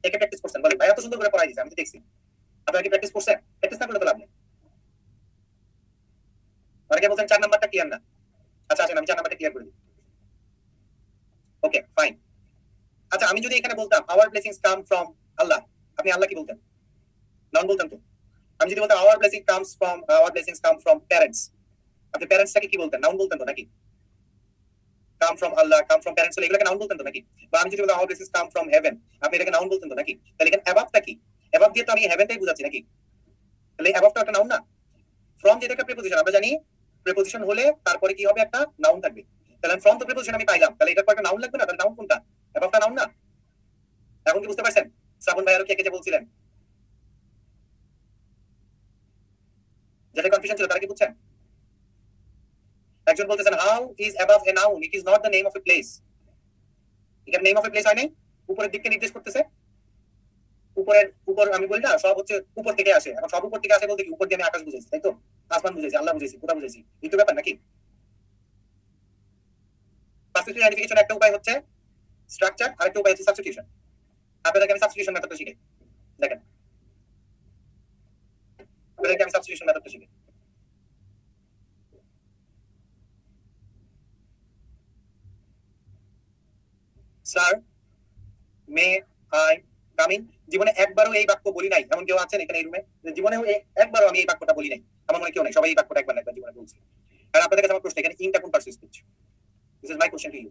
একে প্র্যাকটিস করছেন? বলেন ভাইয়া তো সুন্দর করে পড়াই দিয়েছে, আমি তো দেখছি। আপনারা কি প্র্যাকটিস করছেন? প্র্যাকটিস না করলে তো লাভ নেই। অনেকে বলছেন 4 নাম্বারটা ক্লিয়ার না। আচ্ছা আসেন আমি 4 নাম্বারটা ক্লিয়ার করে দিই। Okay fine. আচ্ছা আমি যদি এখানে বলতাম আওয়ার ব্লেসিংস কাম ফ্রম আল্লাহ, আপনি আল্লাহ কি বলতেন? নাউন বলতেন তো। আমি যদি বলতাম our blessings come from parents, আপনি প্যারেন্টসটাকে কি বলতেন? নাউন বলতেন তো নাকি? Come from Allah, come from parents, এগুলোকে নাউন বলতেন তো নাকি? বা আমি যদি বলতাম our blessings come from heaven, আপনি এটাকে নাউন বলতেন তো নাকি? তাহলে এখানে অ্যাবাভটা কি? অ্যাবাভ দিয়ে তো আমি হেভেনটাই বুঝাচ্ছি নাকি? তাহলে অ্যাবাভটা একটা নাউন না? ফ্রম যেটা একটা প্রিপোজিশন, আমরা জানি প্রিপোজিশন হলে তারপরে কি হবে? একটা নাউন থাকবে। তাহলে ফ্রম তো প্রিপোজিশন আমি পাইলাম, তাহলে এটার পর একটা নাউন লাগবে না? তাহলে নাউন কোনটা? অ্যাবাভটা নাউন না? এখন কি বুঝতে পারছেন শ্রাবণ ভাই আরো কে কে যে বলছিলেন যেটা কনফিউশন ছিল তারা কি বুঝছেন? একজন বলতেছেন how is above a noun, it is not the name of a place. এখানে নেম অফ এ প্লেস হয় নাই, উপরের দিককে নির্দেশ করতেছে। উপর আমি বলি না সব হচ্ছে উপর থেকে আসে, এখন সব উপর থেকে আসে বলতে কি উপর দিয়ে আমি আকাশ বুঝাইছি, তাই তো? আসমান বুঝাইছি, আল্লাহ বুঝাইছি, কোথা বুঝাইছি, এই তো ব্যাপার নাকি? পারসেপচুয়াল আইডেন্টিফিকেশন একটা উপায় হচ্ছে স্ট্রাকচার, আরেকটা উপায় হচ্ছে সাবস্টিটিউশন। আপনাদেরকে আমি সাবস্টিটিউশন মেথডটা শিখাই। দেখেন আপনাদেরকে আমি সাবস্টিটিউশন মেথডটা শিখাই। Sir may I come in. জীবনে একবারও এই বাক্য বলি নাই এমন কেউ আছেন এখানে এই রুমে? জীবনেও একবারও আমি এই বাক্যটা বলি নাই, আমার মনে কেউ নাই, সবাই এই বাক্যটা একবার না একবার জীবনে বলছে। আর আপনাদের কাছে আমার প্রশ্ন, এখানে ইনটা কোন person speech? This is my question to you.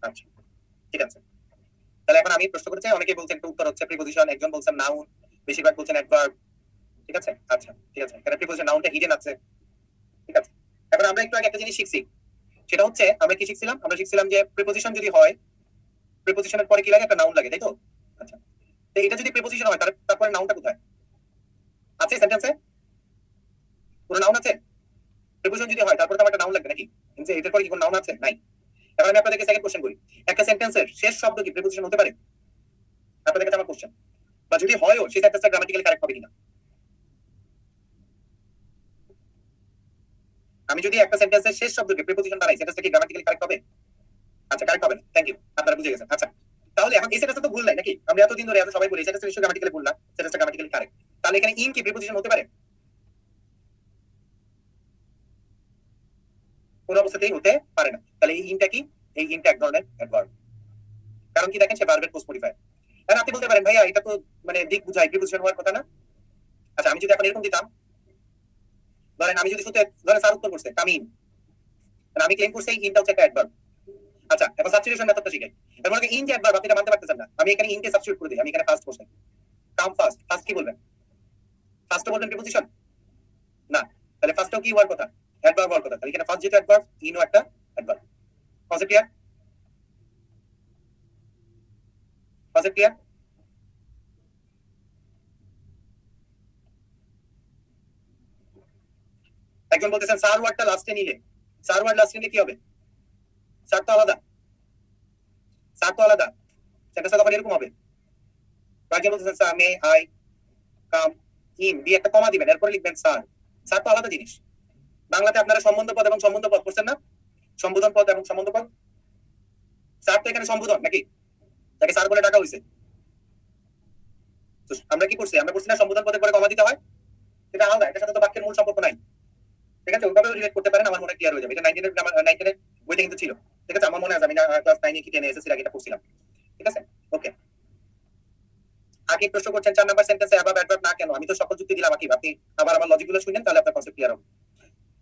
আচ্ছা ঠিক আছে, তাহলে এখন আমি প্রশ্ন করতে চাই। অনেকেই বলছেন একটা উত্তর হচ্ছে প্রিপোজিশন, একজন বলছেন নাউন, বেশিরভাগ বলছেন অ্যাডভার্ব। ঠিক আছে, আচ্ছা ঠিক আছে, এখানে প্রিপোজিশন নাউনটা হিডেন আছে। ঠিক আছে, এখন আমরা একটু আগে একটা জিনিস শিখছি, সেটা হচ্ছে আমরা কি শিখছিলাম? আমরা শিখছিলাম যে প্রিপোজিশন যদি হয়, প্রিপোজিশনের পরে কি লাগে? একটা নাউন লাগে, তাই তো? আচ্ছা, তো এটা যদি প্রিপোজিশন হয় তারপরে নাউনটা কোথায় আছে? সেন্টেন্সে কোনো নাউন আছে? প্রিপোজিশন যদি হয় তারপরে তো আমার একটা নাউন লাগবে নাকি? কিন্তু এটার পরে কি কোনো নাউন আছে? নাই। এখন আমি আপনাদেরকে সেকেন্ড কোশ্চেন করি, একটা সেন্টেন্সের শেষ শব্দ কি প্রিপোজিশন হতে পারে? আপনাদের কাছে আমার কোশ্চেন, বা যদি হয়ও সেই সেন্টেন্সটা গ্রামাটিক্যালি কারেক্ট হবে কিনা? আমি যদি একটা সেন্টেন্সের শেষ শব্দকে প্রিপোজিশন বানাই, সেন্টেন্সটা কি গ্রামাটিক্যালি কারেক্ট হবে? আচ্ছা কারেক্ট হবে না, থ্যাংক ইউ, আপনারা বুঝে গেছেন। আচ্ছা তাহলে এখন এই সেন্টেন্সটা তো ভুল নাই নাকি? আমরা এতদিন ধরে এত সবাই বলি সেন্টেন্সটা নিশ্চয়ই গ্রামাটিক্যালি ভুল না, সেন্টেন্সটা গ্রামাটিক্যালি কারেক্ট। তাহলে এখানে ইন কি প্রিপোজিশন হতে পারে? কোন অবস্থাতেই হতে পারে না। তাহলে এই ইনটা কি? এই ইনটা এক ধরনের অ্যাডভার্ব। কারণ কি দেখেন, সে ভার্বের পোস্ট মডিফায়ার। এখন আপনি বলতে পারেন ভাইয়া এটা তো মানে দিক বুঝায়, প্রিপোজিশন হওয়ার কথা না। আচ্ছা আমি যদি এখন এরকম দিতাম, ধরেন আমি যদি শুধু ধরেন স্যার উত্তর করছে কাম ইন, আমি ক্লেম করছি এই ইনটা হচ্ছে একটা অ্যাডভার্ব। আচ্ছা এখন সাবস্টিটিউশন মেথডটা শিখাই। এর মানে ইন যে অ্যাডভার্ব আপনি এটা মানতে পারতেছেন না, আমি এখানে ইনকে সাবস্টিটিউট করে দিই। আমি এখানে ফার্স্ট বসাই, কাম ফার্স্ট। ফার্স্ট কি বলবেন? ফার্স্টও বলবেন প্রিপোজিশন না, তাহলে ফার্স্টও কি হওয়ার কথা? অ্যাডভার্ব হওয়ার কথা। তাহলে এখানে ফার্স্ট যেটা অ্যাডভার্ব, ইনও একটা adverb. Concept clear? Concept clear? একজন বলতেছেন সার ওয়ার্ডটা লাস্টে নিলে, সার ওয়ার্ড লাস্টে নিলে কি হবে? সার তো আলাদা, সার তো আলাদা, সেন্টেন্সটা তখন এরকম হবে। একজন বলতেছেন sir may I come in, দিয়ে একটা কমা দিবেন, এরপরে লিখবেন স্যার। স্যার তো আলাদা জিনিস। বাংলাতে আপনারা সম্বন্ধ পদ এবং সম্বন্ধ পদ করছেন না? সম্বোধন পদ এবং সম্বন্ধ পদ। স্যার তো এখানে সম্বোধন নাকি? তাকে স্যার বলে ডাকা হয়েছে। আমরা কি করছি? আমরা করছি না সম্বোধন পদের পরে কমা দিতে হয়? এটা আলাদা, এটার সাথে তো বাক্যের মূল সম্পর্ক নাই। ঠিক আছে, ওইভাবে রিলেট করতে পারেন, আমার মনে ক্লিয়ার হয়ে যাবে। এটা 19 এর বইতে কিন্তু ছিল। ঠিক আছে, আমার মনে আছে আমি ক্লাস 9 কি 10 এসএসসি আগে এটা পড়ছিলাম। ঠিক আছে, ওকে। আগে প্রশ্ন করছেন 4 নাম্বার সেন্টেন্সে অ্যাভাব অ্যাডভার্ব না কেন? আমি তো সকল যুক্তি দিলাম। আকিব আপনি আবার আমার লজিকগুলো শুনেন, তাহলে আপনার কনসেপ্ট ক্লিয়ার হবে।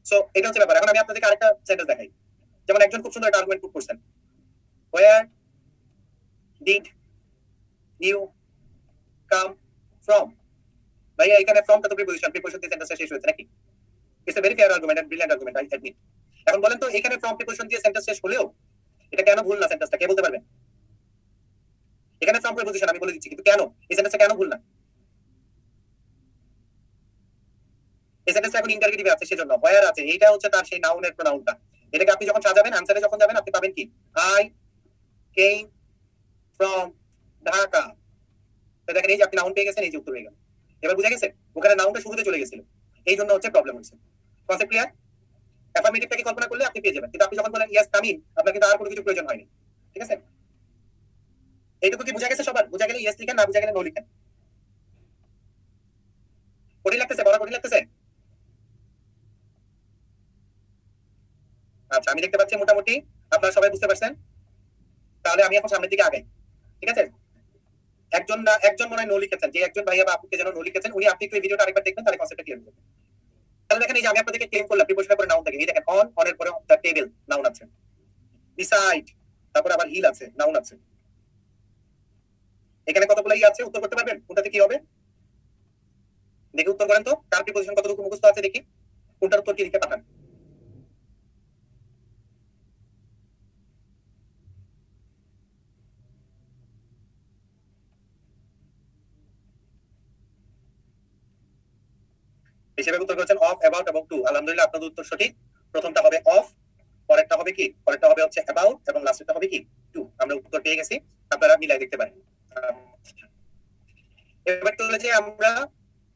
সো এটা হচ্ছে ব্যাপার। এখন আমি আপনাদেরকে আরেকটা সেন্টেন্স দেখাই। যেমন একজন খুব সুন্দর একটা আর্গুমেন্ট পুট করছেন, where did you come from? ভাইয়া এখানে ফ্রম টা তো প্রিপোজিশন, প্রিপোজিশন দিয়ে সেন্টেন্সটা শেষ হয়েছে নাকি? It's a very fair argument and brilliant argument, I admit. এখন বলেন তো এখানে ফ্রম প্রিপোজিশন দিয়ে সেন্টেন্স শেষ হলেও এটা কেন ভুল না? সেন্টেন্সটা কে বলতে পারবেন? এখানে ফ্রম প্রিপোজিশন আমি বলে দিচ্ছি, কিন্তু কেন এই সেন্টেন্সটা কেন ভুল না? এই সেন্টেন্সটা এখন ইন্টারগেটিভ আছে, সেজন্য হোয়ার আছে, এইটা হচ্ছে তার সেই নাউনের প্রোনাউনটা। এটাকে আপনি যখন সাজাবেন, আনসারে যখন যাবেন, আপনি পাবেন কি আই কেম ফ্রম ঢাকা। তো দেখেন এই যে আপনি নাউন পেয়ে গেছেন, এই যে উত্তর হয়ে গেল। এবার বুঝা গেছে ওখানে নাউনটা শুরুতে চলে গেছিল, এই জন্য হচ্ছে প্রবলেম হচ্ছে। Concept clear? অ্যাফার্মেটিভটাকে কল্পনা করলে আপনি পেয়ে যাবেন, কিন্তু আপনি যখন বলেন ইয়েস কাম ইন, আপনার কিন্তু আর কোনো কিছু প্রয়োজন হয়নি। ঠিক আছে, এইটুকু কি বুঝা গেছে সবার? বুঝা গেলে ইয়েস লিখেন, না বুঝা গেলে নো লিখেন। কঠিন লাগতেছে? বড় কঠিন লাগতেছে? আচ্ছা আমি দেখতে পাচ্ছি মোটামুটি আপনারা সবাই বুঝতে পারছেন। তাহলে আমি এখন সামনের দিকে আগাই। ঠিক আছে, একজন মনে হয় নো লিখেছেন, যে একজন ভাইয়া বা আপুকে যেন নো লিখেছেন, উনি আপনি একটু এই ভিডিওটা আরেকবার দেখবেন, তাহলে কনসেপ্টটা ক্লিয়ার হবে। তাহলে দেখেন এই যে আমি আপনাদেরকে ক্লেম করলাম প্রিপোজিশনের পরে নাউন থাকে, এই দেখেন অন, অনের পরে দ্য টেবিল নাউন আছে, বিসাইড তারপর আবার হিল আছে, নাউন আছে। এখানে কতগুলো ই আছে, উত্তর করতে পারবেন কোনটাতে কি হবে? দেখি উত্তর করেন তো, কার প্রিপোজিশন কতটুকু মুখস্থ আছে দেখি, কোনটার উত্তর কি লিখে পাঠান। হিসেবে উত্তর করেছেন অফ, অ্যাবাউট এবং টু। আলহামদুলিল্লাহ আপনাদের উত্তর সঠিক। প্রথমটা হবে অফ, পরেরটা হবে কি, পরেরটা হবে হচ্ছে অ্যাবাউট এবং লাস্টেরটা হবে কি টু। আমরা উত্তর পেয়ে গেছি, আপনারা মিলাই দেখতে পারেন। এবার চলে যে আমরা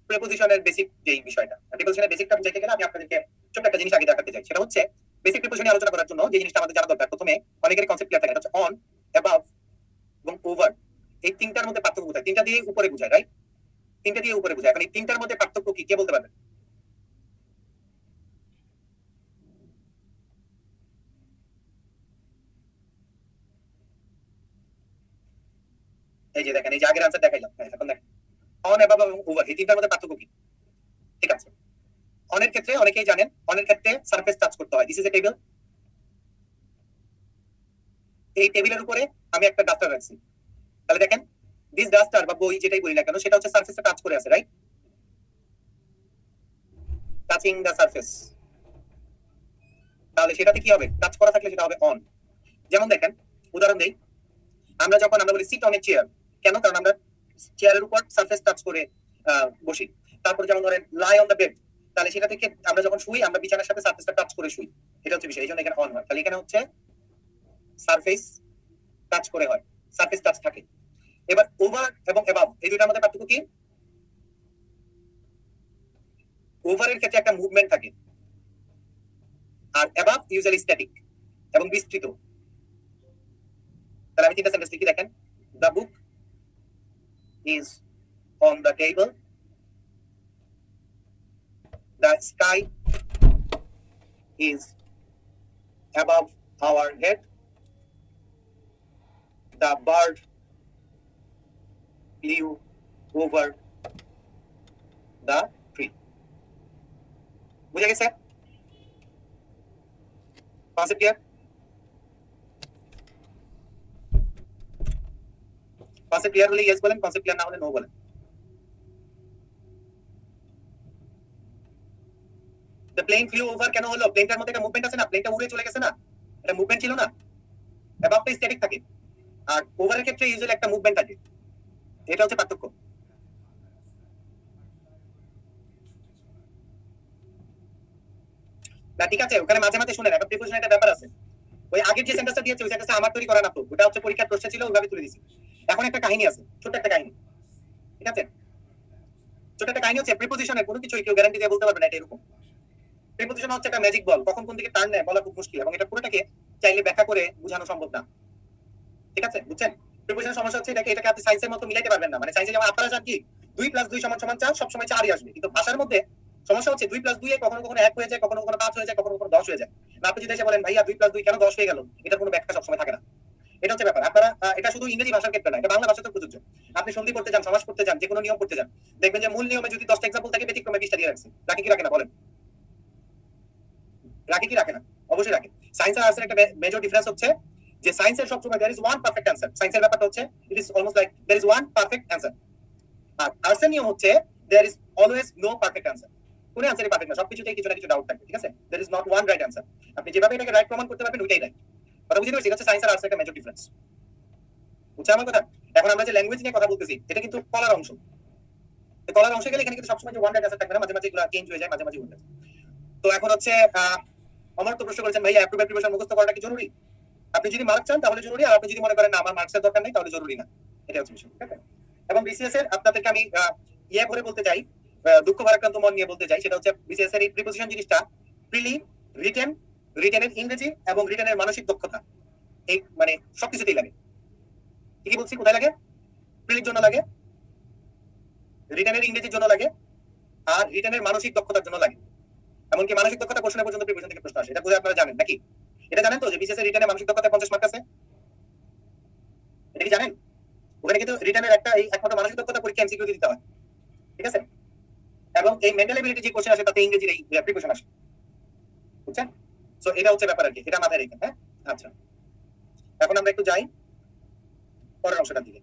প্রিপোজিশনের বেসিক যেই বিষয়টা, প্রিপোজিশনের বেসিকটা বুঝাইতে গেলে আমি আপনাদেরকে ছোট্ট একটা জিনিস আগে দেখাতে চাই। সেটা হচ্ছে বেসিক প্রিপোজিশন আলোচনা করার জন্য যে জিনিসটা আমাদের জানা দরকার, প্রথমে অনেকেরই কনসেপ্ট ক্লিয়ার থাকে, এটা হচ্ছে অন, অ্যাবাভ এবং ওভার। এই তিনটার মধ্যে পার্থক্য কোথায়? তিনটা দিয়ে উপরে বোঝায়, রাইট? তিনটা দিয়ে উপরে বোঝায়। এখন এই তিনটার মধ্যে পার্থক্য কি, কে বলতে পারবেন? এই যে দেখেন, এই যে আগের আনসার দেখাইলাম, হ্যাঁ এখন দেখেন অন, অ্যাবাভ এবং ওভার, এই তিনটার মধ্যে পার্থক্য কি? ঠিক আছে, অনের ক্ষেত্রে অনেকেই জানেন, অনের ক্ষেত্রে সারফেস টাচ করতে হয়। This is a table. এই টেবিলের উপরে আমি একটা ডাস্টার রাখছি, তাহলে দেখেন দিস ডাস্টার বা বই যেটাই বলি না কেন, সেটা হচ্ছে সারফেসে টাচ করে আছে, রাইট? Touching the surface. তাহলে সেটাতে কি হবে? টাচ করা থাকলে সেটা হবে অন। যেমন দেখেন, উদাহরণ দেই, আমরা বলি সিট অন এ চেয়ার, কেন? কারণ আমরা চেয়ারের উপর সারফেস টাচ করে বসি। তারপর যেমন ধরেন লাই অন দ্য বেড, তাহলে সেটা থেকে আমরা যখন শুই আমরা বিছানার সাথে সারফেসটা টাচ করে শুই, এটা হচ্ছে বিষয়। এই জন্য এখানে অন হয়। তাহলে এখানে হচ্ছে সারফেস টাচ করে হয়, সারফেস টাচ থাকে। এবার ওভার এবং অ্যাবাভ, এই দুইটার মধ্যে পার্থক্য কি? ওভারের ক্ষেত্রে একটা মুভমেন্ট থাকে, আর অ্যাবাভ ইউজুয়ালি স্ট্যাটিক এবং বিস্তৃত। তাহলে আমি তিনটা সেন্টেন্স লিখি, দেখেন। The book is on the table, the sky is above our head, the bird flew over the tree. বুঝা গেছে? Concept clear? কনসেপ্ট ক্লিয়ার হলে ইয়েস বলেন, কনসেপ্ট ক্লিয়ার না হলে নো বলেন। দ্য প্লেন ফ্লিউ ওভার কেন হলো? প্লেনটার মধ্যে একটা মুভমেন্ট আছে না, প্লেনটা উড়ে চলে গেছে না, এটা মুভমেন্ট ছিল না। অ্যাবাভটা স্ট্যাটিক থাকে, আর ওভারের ক্ষেত্রে ইউজুয়ালি একটা মুভমেন্ট থাকে। এটা হচ্ছে পার্থক্য। না ঠিক আছে, ওখানে মাঝে মাঝে শুনেন, একটা প্রিপোজিশন একটা ব্যাপার আছে। ওই আগের যে সেন্টেন্সটা দিয়েছে ওই সেন্টেন্সটা আমার তৈরি করা না, তো ওটা হচ্ছে পরীক্ষার প্রশ্ন ছিল, ওইভাবে তুলে দিয়েছি। এখন একটা কাহিনী আছে, ছোট একটা কাহিনী, ঠিক আছে? ছোট একটা কাহিনী হচ্ছে প্রিপোজিশনের কোনো কিছু কেউ গ্যারান্টি দিয়ে বলতে পারবে না এটা এরকম। প্রিপোজিশন হচ্ছে একটা ম্যাজিক বল, কখন কোন দিকে টার্ন নেয় বলা খুব মুশকিল, এবং এটা পুরোটাকে চাইলে ব্যাখ্যা করে বোঝানো সম্ভব না। ঠিক আছে, বুঝছেন? প্রিপোজিশনের সমস্যা হচ্ছে এটাকে আপনি সায়েন্সের মতো মিলাইতে পারবেন না। মানে সায়েন্সে যেমন আপনারা জানেন কি 2 + 2 = 4, সবসময় 4ই আসবে, কিন্তু ভাষার মধ্যে সমস্যা হচ্ছে 2 + 2 কখনো কখনো 1 হয়ে যায়, কখনো কখনো 5 হয়ে যায়, কখনো কখনো 10 হয়ে যায়। না আপনি যদি এসে বলেন ভাইয়া 2 + 2 কেন 10 হয়ে গেল, এটার কোনো ব্যাখ্যা সবসময় থাকে না। এটা হচ্ছে ব্যাপার। আপনারা এটা শুধু ইংরেজি ভাষার ক্ষেত্রে না, এটা বাংলা ভাষাতেও প্রযোজ্য। আপনি সন্ধি করতে যান, সমাস করতে যান, যে কোনো নিয়ম করতে যান, দেখবেন যে মূল নিয়মে যদি 10টা এক্সাম্পল থাকে, ব্যতিক্রমে 20টা দিয়ে রাখছে। রাখে কি রাখে না বলেন? রাখে কি রাখে না? অবশ্যই রাখে। সায়েন্স আর আর্টসের একটা মেজর ডিফারেন্স হচ্ছে যে সায়েন্সের সবসময় there is one perfect answer। সায়েন্সের ব্যাপারটা হচ্ছে it is almost like there is one perfect answer। আর আর্টসের নিয়ম হচ্ছে there is always no perfect answer। কোন অ্যানসারই পারফেক্ট না, সবকিছুতেই কিছু না কিছু ডাউট থাকে, ঠিক আছে? there is not one right answer। আপনি যেভাবে এটাকে রাইট প্রমাণ করতে পারবেন ওইটাই রাইট। কথা বুঝতে পেরেছি? এটা হচ্ছে সায়েন্স আর আর্টসের একটা মেজর ডিফারেন্স। বুঝছেন আমার কথা? এখন আমরা যে ল্যাঙ্গুয়েজ নিয়ে কথা বলতেছি, এটা কিন্তু কলার অংশ। তো কলার অংশে গেলে এখানে কিন্তু সবসময় যে ওয়ান রাইট অ্যান্সার থাকবে না, মাঝে মাঝে এগুলো চেঞ্জ হয়ে যায়, মাঝে মাঝে উল্টে। তো এখন হচ্ছে আমার তো প্রশ্ন করেছেন ভাইয়া অ্যাপ্রুভ প্রিপারেশন মুখস্থ করাটা কি জরুরি? আপনি যদি মার্ক চান তাহলে জরুরি, আর আপনি যদি মনে করেন না আমার মার্কসের দরকার নেই তাহলে জরুরি না। এটা হচ্ছে বিষয়, ঠিক আছে? এবং বিসিএস এর আপনাদেরকে আমি ইয়ে করে বলতে চাই, দুঃখ ভারাক্রান্ত মন নিয়ে বলতে চাই, সেটা হচ্ছে বিসিএস এর এই প্রিপোজিশন জিনিসটা প্রিলি, রিটেন, রিটেনের ইংরেজি এবং রিটেনের মানসিক দক্ষতা, এই মানে সবকিছুতেই লাগে। কি বলছি, কোথায় লাগে? প্রিলির জন্য লাগে, রিটেনের ইংরেজির জন্য লাগে, আর রিটেনের মানসিক দক্ষতার জন্য লাগে। এমনকি মানসিক দক্ষতা প্রশ্নের পর্যন্ত প্রিপোজিশন থেকে প্রশ্ন আসে, এটা বুঝে আপনারা জানেন নাকি? এটা জানেন তো যে বিসিএস এর রিটেনের মানসিক দক্ষতায় 50 মার্ক আছে? এটা কি জানেন? ওখানে কিন্তু রিটেনের একটা এই একমাত্র মানসিক দক্ষতা পরীক্ষা এমসিকিউ দিতে হয়, ঠিক আছে? এবং এই মেন্টাল এবিলিটি যে কোশ্চেন আসে তাতে ইংরেজির এই প্রিপোজিশন আসে, বুঝছেন? সো এটা হচ্ছে ব্যাপার আর কি, এটা মাথায় রেখেন। হ্যাঁ, আচ্ছা, এখন আমরা একটু যাই পরের অংশটার দিকে।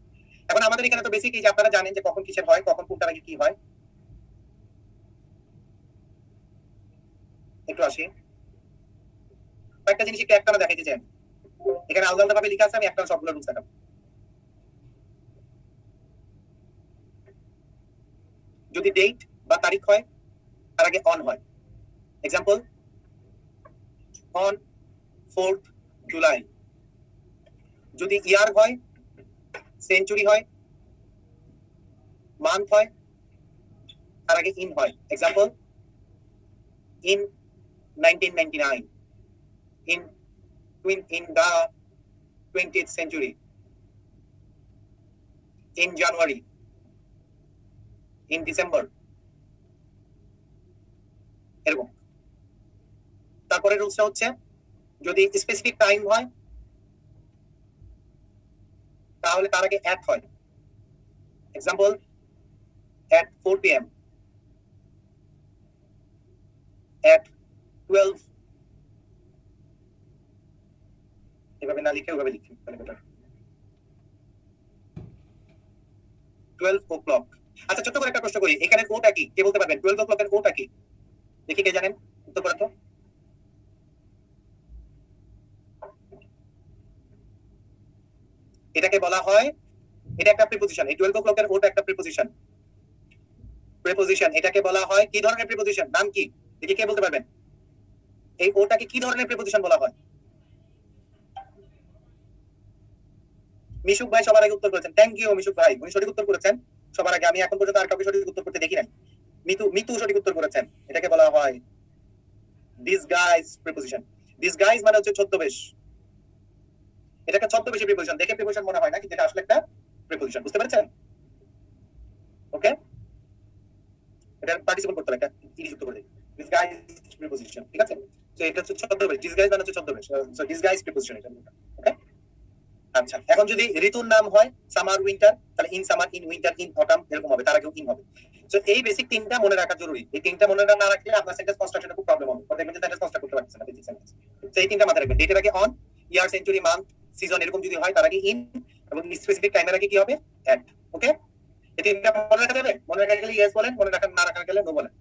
এখন আমাদের এখানে তো বেসিক এই যে আপনারা জানেন যে কখন কিসের হয়, কখন কোনটার আগে কি হয়। একটু আসি, একটা জিনিস একটু একটানা দেখাইতে চাই। এখানে আলাদা আলাদা ভাবে লেখা আছে, আমি একটা সবগুলো রুলস দেখাবো। যদি ডেট বা তারিখ হয় তার আগে অন হয়। Example, on 4th July. যদি ইয়ার হয়, সেঞ্চুরি হয়, মান্থ হয়, তার আগে ইন হয়। Example, in 1999, in the 20th century, in January, in December, এরকম। তারপরে রুলসটা হচ্ছে যদি স্পেসিফিক টাইম হয় তাহলে তার আগে অ্যাট হয়। এক্সাম্পল, at 4 p.m, at 12, এভাবে না লিখে ওভাবে লিখি তাহলে better। 12 o'clock। আচ্ছা, ছোট্ট করে একটা প্রশ্ন করি, এখানে ওটা কি কে বলতে পারবেন? 12 o'clock এর ওটা কি দেখি, কে জানেন? উত্তর করেন তো। এটাকে বলা হয়, এটা একটা প্রিপোজিশন। এই 12 o'clock এর ওটা একটা প্রিপোজিশন। প্রিপোজিশন এটাকে বলা হয় কি ধরনের প্রিপোজিশন? নাম কি দেখি, কে বলতে পারবেন? এই ওটাকে কি ধরনের প্রিপোজিশন বলা হয়? মিশুক ভাই সবার আগে উত্তর করেছেন, থ্যাংক ইউ মিশুক ভাই, উনি সঠিক উত্তর করেছেন সবার আগে। আমি এখন পর্যন্ত আর কাউকে সঠিক উত্তর করতে দেখি নাই। মিতু সঠিক উত্তর করেছেন। এটাকে বলা হয় ডিসগাইজ প্রিপোজিশন। ডিসগাইজ মানে হচ্ছে ছদ্মবেশ। এটাকে ছদ্মবেশী প্রিপোজিশন, দেখে প্রিপোজিশন মনে হয় না, কিন্তু এটা আসলে একটা প্রিপোজিশন। বুঝতে পেরেছেন? ওকে, এটা পার্টিসিপেট করতে হবে, একটা ইডি যুক্ত করে দিই। ডিসগাইজ প্রিপোজিশন, ঠিক আছে? তো এটা হচ্ছে ছদ্মবেশ, ডিসগাইজ মানে হচ্ছে ছদ্মবেশ। সো ডিসগাইজ প্রিপোজিশন এটা। ওকে, আচ্ছা, এখন যদি ঋতুর নাম হয় সামার উইন্টার, তাহলে in summer, in winter, in autumn এরকম হবে, তার আগেও ইন হবে। তো এই বেসিক তিনটা মনে রাখা জরুরি। এই তিনটা মনে না রাখলে আপনার সেন্টেন্স কনস্ট্রাকশনে খুব প্রবলেম হবে। দেখবেন যে সেন্টেন্স কনস্ট্রাক্ট করতে পারছেন না, বেসিক সেন্টেন্স। তো এই তিনটা মাথায় রাখবেন। ডেটের আগে on, year, century, month, season এরকম যদি হয় তার আগে ইন, এবং স্পেসিফিক টাইমের আগে কি হবে? অ্যাট। ওকে, এই তিনটা মনে রাখা যাবে? মনে রাখা গেলে ইয়েস বলেন, মনে রাখা না রাখা গেলে নো বলেন।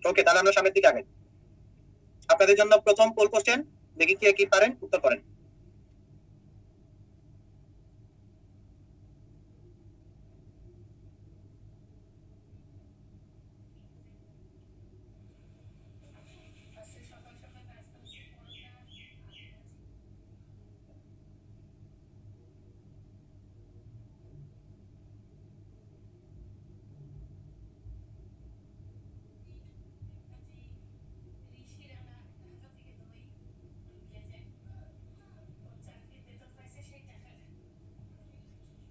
ওকে, তাহলে আমরা সামনের দিকে আগাই। আপনাদের জন্য প্রথম পোল কোশ্চেন, দেখি কে কি পারেন উত্তর করেন।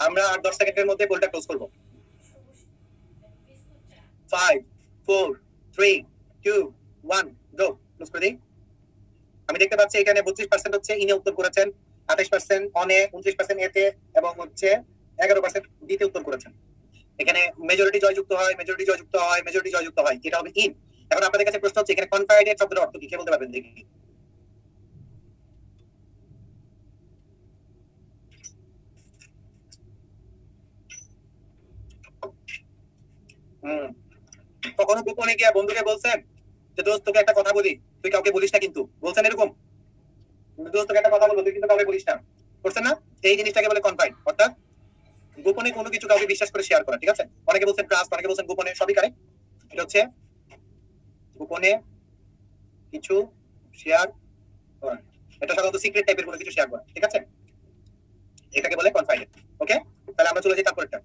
আমরা আর 10 সেকেন্ডের মধ্যে পোলটা ক্লোজ করব। 5 4 3 2 1 গো, ক্লোজ করে দিই। আমি দেখতে পাচ্ছি এখানে 32% হচ্ছে ইনে উত্তর করেছেন, 28% অনে, 29% এতে, এবং হচ্ছে 11% ডিতে উত্তর করেছেন। এখানে মেজরিটি জয়যুক্ত হয়, মেজরিটি জয়যুক্ত হয়, মেজরিটি জয়যুক্ত হয়, এটা হবে ইন। এখন আপনাদের কাছে প্রশ্ন হচ্ছে এখানে কনফাইডেড শব্দের অর্থ কি, কে বলতে পারবেন দেখি? কখনো গোপনে গিয়ে বন্ধুকে বলছেন যে দোস্ত তোকে একটা কথা বলি, তুই কাউকে বলিস না কিন্তু, বলছেন এরকম? দোস্ত তোকে একটা কথা বলবো, তুই কিন্তু কাউকে বলিস না, করছেন না? এই জিনিসটাকে বলে কনফাইড, অর্থাৎ গোপনে কোনো কিছু কাউকে বিশ্বাস করে শেয়ার করা। ঠিক আছে, অনেকে বলছেন ট্রাস্ট, অনেকে বলছেন গোপনে, সবই কারেক্ট। এটা হচ্ছে গোপনে কিছু শেয়ার করা, এটা সাধারণত সিক্রেট টাইপের কোনো কিছু শেয়ার করা। ঠিক আছে, এটাকে বলে কনফাইডেড। ওকে, তাহলে আমরা চলে যাই তারপরটা।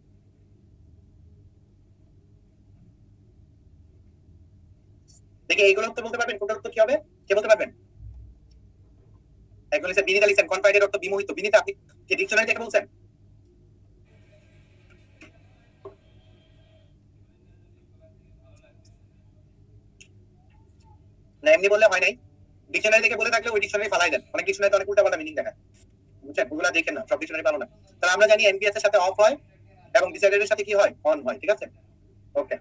দেখি এইগুলো তো বলতে পারবেন, কোনটার উত্তর কি হবে, কে বলতে পারবেন? একজন লিখেন বিনীতা, লিখেন কনফাইডেড অর্থ বিমোহিত। বিনীতা, আপনি কি ডিকশনারি থেকে বলছেন? না এমনি বললে হয় নাই, ডিকশনারি থেকে বলে থাকলে ওই ডিকশনারি ফালাই দেন। অনেক ডিকশনারিতে অনেক উল্টাপাল্টা মিনিং দেখায়, বুঝছেন? ওগুলা দেখেন না, সব ডিকশনারি ভালো না। তাহলে আমরা জানি এনপিএস এর সাথে অফ হয় এবং ডিসাইডেড এর সাথে কি হয়? অন হয়। ঠিক আছে, ওকে,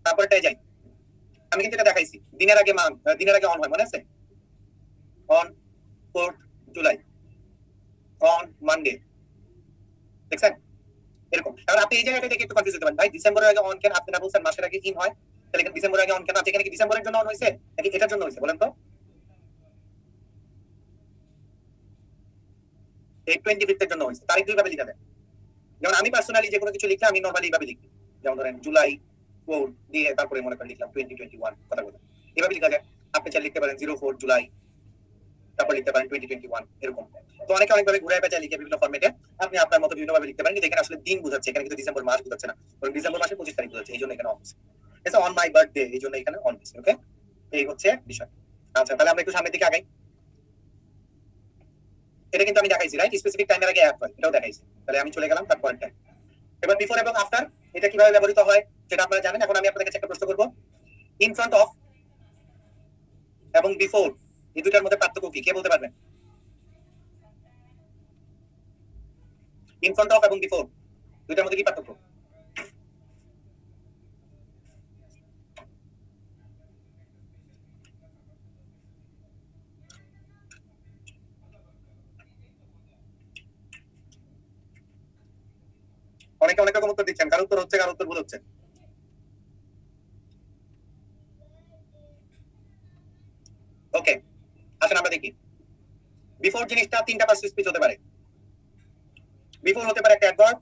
তারপরটাই যাই। আমি কিন্তু এটা দেখাইছি, দিনের আগে দিনের আগে অন হয়, মনে আছে? On 4th July, on Monday, দেখছেন এরকম। কারণ আপনি এই জায়গাটা দেখে একটু কনফিউজ হতে পারেন, ভাই ডিসেম্বরের আগে অন কেন? আপনারা বলছেন মাসের আগে ইন হয়, তাহলে এখানে ডিসেম্বরের আগে অন কেন? এখানে কি ডিসেম্বরের জন্য অন হয়েছে নাকি এটার জন্য হয়েছে বলেন তো? এই 25th এর জন্য হয়েছে। তারিখ দুইভাবে লিখা যায়। যেমন আমি পার্সোনালি যে কোনো কিছু লিখলে আমি নরমালি এইভাবে লিখি, যেমন ধরেন জুলাই 4 দিয়ে তারপরে মনে করেন লিখলাম 2021 কথা বলে, এভাবে লিখা যায়। আপনি চাইলে লিখতে পারেন 04 জুলাই, তারপর লিখতে পারেন 2021 এরকম। তো অনেকে অনেকভাবে ঘুরে পেঁচা লিখে বিভিন্ন ফরম্যাটে, আপনি আপনার মতো বিভিন্ন ভাবে লিখতে পারেন। কিন্তু এখানে আসলে দিন বোঝাচ্ছে, এখানে কিন্তু ডিসেম্বর মাস বোঝাচ্ছে না, বরং ডিসেম্বর মাসের 25 তারিখ বোঝাচ্ছে, এই জন্য এখানে অন। এটা অন মাই বার্থডে, এই জন্য এখানে অন। ওকে, এই হচ্ছে বিষয়। আচ্ছা, তাহলে আমরা একটু সামনের দিকে আগাই। এটা কিন্তু আমি দেখাইছি, রাইট? স্পেসিফিক টাইমের আগে অ্যাড হয়, এটাও দেখাইছি। তাহলে আমি চলে গেলাম তারপর টাইম। এবার বিফোর এবং আফটার এটা কিভাবে ব্যবহৃত হয় সেটা আপনারা জানেন। এখন আমি আপনাদের কাছে একটা প্রশ্ন করব, ইন ফ্রন্ট অফ এবং বিফোর এই দুটার মধ্যে পার্থক্য কি, কে বলতে পারবেন? ইন ফ্রন্ট অফ এবং বিফোর দুটার মধ্যে কি পার্থক্য? অনেকে অনেক রকম উত্তর দিচ্ছেন, কারো উত্তর হচ্ছে, কারো উত্তর ভুল হচ্ছে। ওকে, আসেন আমরা দেখি। বিফোর জিনিসটা তিনটা পার্সিস স্পিচ হতে পারে। বিফোর হতে পারে একটা অ্যাডভার্ব,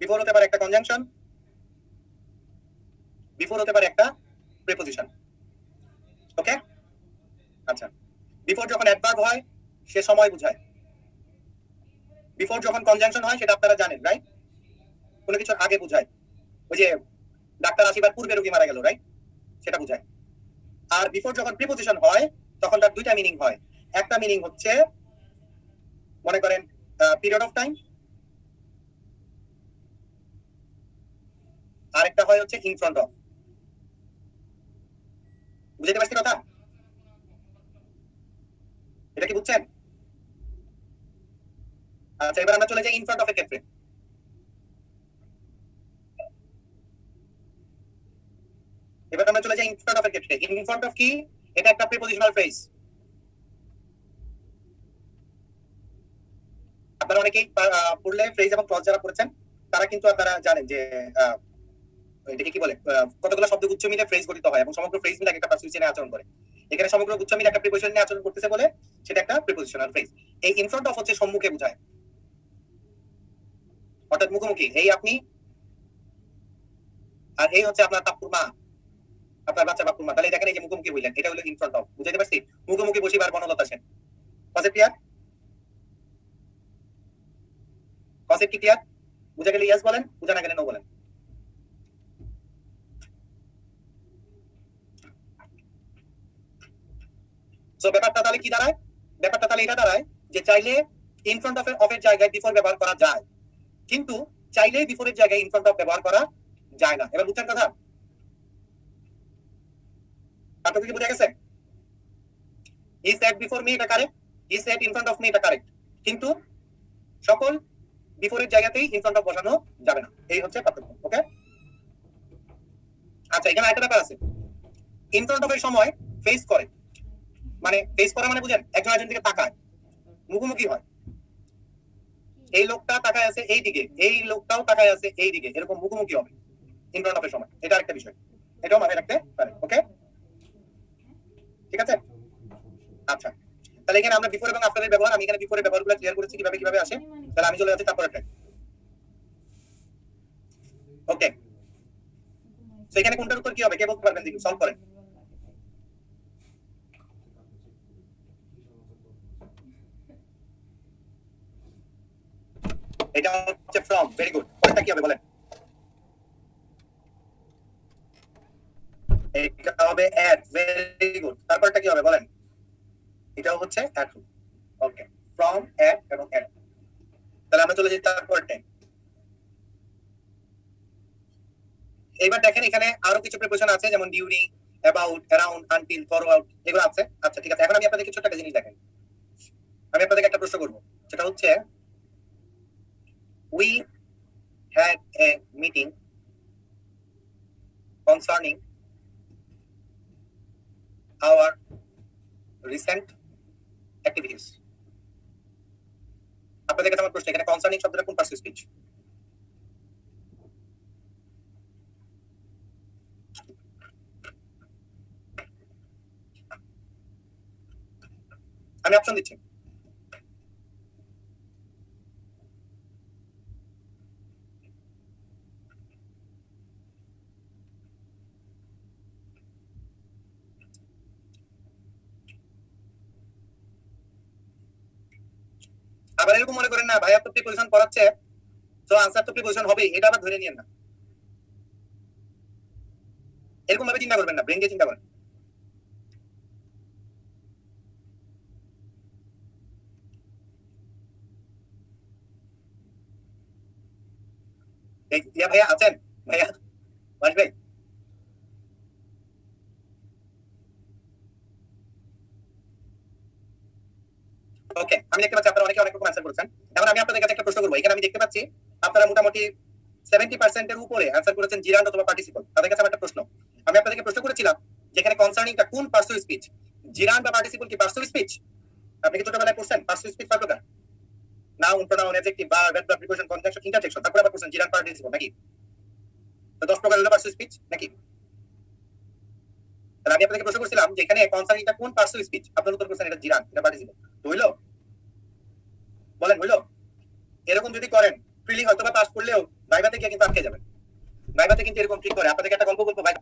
বিফোর হতে পারে একটা কনজাংশন, বিফোর হতে পারে একটা প্রিপোজিশন। ওকে, আচ্ছা। বিফোর যখন অ্যাডভার্ব হয় সে সময় বোঝায়। বিফোর যখন কনজাংশন হয় সেটা আপনারা জানেন, রাইট? কোনো কিছুর আগে বোঝায়। ওই যে ডাক্তার আসিবার পূর্বে রোগী মারা গেল, রাইট? সেটা বোঝায়। আর বিফোর যখন প্রিপোজিশন হয় তখন তার দুইটা মিনিং হয়। একটা মিনিং হচ্ছে মনে করেন পিরিয়ড অফ টাইম, আরেকটা হয় হচ্ছে ইন ফ্রন্ট অফ। বুঝতে পারছি কথা? এটা কি বুঝছেন? আচ্ছা, এবার আমরা চলে যাই ইন ফ্রন্ট অফ এর ক্ষেত্রে। এবার আমরা চলে যাই ইন ফ্রন্ট অফ এর ক্ষেত্রে। ইন ফ্রন্ট অফ কি? এটা একটা প্রিপোজিশনাল ফ্রেজ। আপনারা অনেকেই পড়লে ফ্রেজ এবং ক্লজ যারা পড়েছেন তারা কিন্তু আপনারা জানেন যে এটাকে কি বলে, কতগুলো শব্দ গুচ্ছ মিলে ফ্রেজ গঠিত হয় এবং সমগ্র ফ্রেজ মিলে একটা পার্সিস নিয়ে আচরণ করে। এখানে সমগ্র গুচ্ছ মিলে একটা প্রিপোজিশন নিয়ে আচরণ করতেছে বলে সেটা একটা প্রিপোজিশনাল ফ্রেজ। এই ইন ফ্রন্ট অফ হচ্ছে সম্মুখে বোঝায়, অর্থাৎ মুখোমুখি। এই আপনি, আর এই হচ্ছে আপনার পাপ্পুর মা, আপনার বাচ্চা পাপ্পুর মা। তাহলে দেখেন এই যে মুখোমুখি বললেন, এটা হলো ইন ফ্রন্ট অফ। বুঝতে পারছি? মুখোমুখি বসিবার Banalata Sen. Concept clear? Concept কি ক্লিয়ার? বুঝা গেলে ইয়েস বলেন, বুঝা না গেলে নো বলেন। সো ব্যাপারটা তাহলে কি দাঁড়ায়? ব্যাপারটা তাহলে এটা দাঁড়ায় যে চাইলে ইন ফ্রন্ট অফ এর জায়গায় বিফোর ব্যবহার করা যায়, কিন্তু চাইলেই বিফোরের জায়গায় ইন ফ্রন্ট অফ ব্যবহার করা যায় না। এবার বুঝছেন কথা? পার্থক্য কি বোঝা গেছে? হি সেড বিফোর মি, এটা correct. He said in front of me, এটা কারেক্ট। কিন্তু সকল বিফোরের জায়গাতেই ইন ফ্রন্ট অফ বসানো যাবে না। এই হচ্ছে পার্থক্য। ওকে, আচ্ছা। এখানে একটা ব্যাপার আছে, ইন ফ্রন্ট অফ এর সময় ফেস করে, মানে ফেস করা মানে বুঝেন একজন আরেকজন দিকে তাকায়, মুখোমুখি হয়। এই লোকটা তাকায় আছে এই দিকে, এই লোকটাও তাকায় আছে এই দিকে, এরকম মুখোমুখি হবে ইন ফ্রন্ট অফ এর সময়। এটা আরেকটা বিষয়, এটাও মাথায় রাখতে পারেন। ওকে, ঠিক আছে। আচ্ছা, তাহলে এখানে আমরা বিফোর এবং আফটার এর ব্যবহার, আমি এখানে বিফোর এর ব্যবহারগুলো ক্লিয়ার করেছি কিভাবে কিভাবে আসে। তাহলে আমি চলে যাচ্ছি তারপরে। ওকে, তো এখানে কোনটার উত্তর কি হবে কে বলতে পারবেন? দেখি, সলভ করেন। এটা হচ্ছে ফ্রম। Very good. পরেরটা কি হবে বলেন? এটা হবে অ্যাট। Very good. তারপরটা কি হবে বলেন? এটাও হচ্ছে অ্যাট। ওকে, ফ্রম, অ্যাট এবং অ্যাট। তাহলে আমরা চলে যাই তারপরটা। এবার দেখেন এখানে আরো কিছু প্রিপোজিশন আছে, যেমন during, about, around, until, forward, এগুলো আছে। আচ্ছা, ঠিক আছে। এখন আমি আপনাদেরকে ছোট একটা জিনিস দেখাই। আমি আপনাদেরকে একটা প্রশ্ন করব, সেটা হচ্ছে we had a meeting concerning our recent activities. আপনাদের কাছে আমার প্রশ্ন, এখানে কনসার্নিং শব্দটা কোন পার্সিস স্পিচ? আমি অপশন দিচ্ছি। আবার এরকম মনে করেন না ভাইয়া তো প্রিপোজিশন পড়াচ্ছে, তো আনসার তো প্রিপোজিশন হবে, এটা আবার ধরে নিয়েন না। এরকম ভাবে চিন্তা করবেন না, ব্রেন দিয়ে চিন্তা করেন। ইয়া ভাইয়া আছেন? ভাইয়া মাস ভাই, ওকে, আমি দেখতে পাচ্ছি আপনারা অনেকে অনেক রকম অ্যান্সার করেছেন। এখন আমি আপনাদের কাছে একটা প্রশ্ন করবো। এখানে আমি দেখতে পাচ্ছি আপনারা মোটামুটি 70% এর উপরে অ্যান্সার করেছেন জিরান্ড অথবা পার্টিসিপল। তাদের কাছে আমার একটা প্রশ্ন, আমি আপনাদেরকে প্রশ্ন করেছিলাম যেখানে কনসার্নিংটা কোন পার্সু স্পিচ, জিরান্ড বা পার্টিসিপল কি পার্সু স্পিচ? আপনি কি ছোটবেলায় পড়ছেন পার্সু স্পিচ কয় প্রকার? Noun, pronoun, adjective, verb, adverb, preposition, conjunction, interjection, তারপরে আবার পড়ছেন জিরান্ড পার্টিসিপল নাকি? তো 10 প্রকার হলো পার্সু স্পিচ নাকি? তাহলে আমি আপনাদেরকে প্রশ্ন করছিলাম যে এখানে কনসার্নিংটা কোন পার্সু স্পিচ, আপনার উত্তর করছেন এটা জিরান্ড, এটা পার্টিসিপল। হইলো? বলেন হইলো? এরকম যদি করেন ফ্রিলি হয়তো বা পাস করলেও ভাইভাতে গিয়ে কিন্তু আটকে যাবেন। ভাইভাতে কিন্তু এরকম ট্রিক করে। আপনাদেরকে একটা গল্প বলবো ভাই,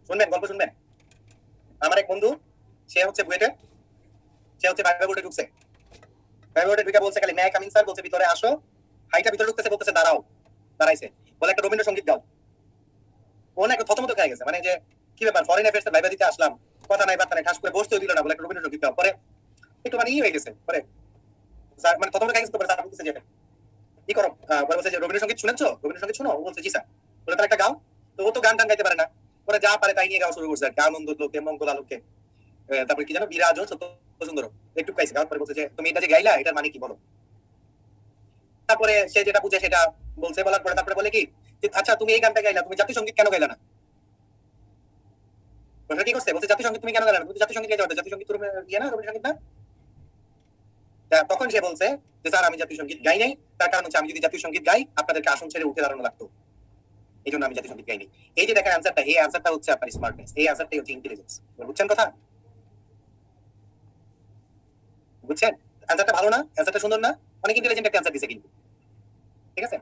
শুনবেন? গল্প শুনবেন? আমার এক বন্ধু, সে হচ্ছে বুয়েটে, সে হচ্ছে ভাইভা বোর্ডে ঢুকছে। ভাইভা বোর্ডে ঢুকে বলছে খালি মে আই কামিং স্যার, বলছে ভিতরে আসো। হাইটা ভিতরে ঢুকতেছে, বলতেছে দাঁড়াও, দাঁড়াইছে, বলে একটা রবীন্দ্রসঙ্গীত গাও। ও না একটু থতমত খেয়ে গেছে, মানে যে কি ব্যাপার, ফরেন অ্যাফেয়ার্স এর ভাইভা দিতে আসলাম, কথা নাই বার্তা নাই, ঠাস করে বসতেও দিল না, বলে একটা রবীন্দ্রসঙ্গীত গাও। পরে একটু মানে হয়ে গেছে, পরে স্যার মানে থতমত খেয়ে গেছে, তো পরে স্যার বলতেছে যে কি করো, পরে বলছে যে রবীন্দ্রসঙ্গীত শুনেছো, রবীন্দ্রসঙ্গীত শুনো? ও বলছে জি স্যার। বলে তাহলে একটা গাও। তো ও তো গান টান গাইতে পারে না, পরে যা পারে তাই নিয়ে গাওয়া শুরু করছে আর কি, আনন্দ লোকে মঙ্গল আলোকে, তারপরে কি জানো বিরাজ সত্য সুন্দর, একটু গাইছে। গাওয়ার পরে বলছে যে তুমি এটা যে গাইলা এটার মানে কি বলো। তারপরে সে যেটা বুঝে সেটা বলছে, বলার পরে তারপরে বলে কি যে আচ্ছা তুমি এই গানটা গাইলা, তুমি জাতীয় সঙ্গীত কেন গাইলা না? প্রশ্ন কি করছে, বলছে জাতীয় সঙ্গীত তুমি কেন গাইলা না? তুমি তো জাতীয় সঙ্গীত গাইতে পারো, জাতীয় সঙ্গীত তুমি ইয়ে না, রবীন্দ্রসঙ্গীত না? তখন সে বলছে যে স্যার আমি জাতীয় সঙ্গীত গাই নাই, তার কারণ হচ্ছে আমি যদি জাতীয় সঙ্গীত গাই আপনাদেরকে আসন ছেড়ে উঠে দাঁড়ানো লাগতো, এই জন্য আমি জাতীয় সঙ্গীত গাইনি। এই যে দেখেন অ্যান্সারটা, এই অ্যান্সারটা হচ্ছে আপনার স্মার্টনেস, এই অ্যান্সারটাই হচ্ছে ইন্টেলিজেন্স। বুঝছেন কথা? বুঝছেন? অ্যান্সারটা ভালো না, অ্যান্সারটা সুন্দর না, অনেক ইন্টেলিজেন্ট একটা অ্যান্সার দিছে কিন্তু। ঠিক আছে,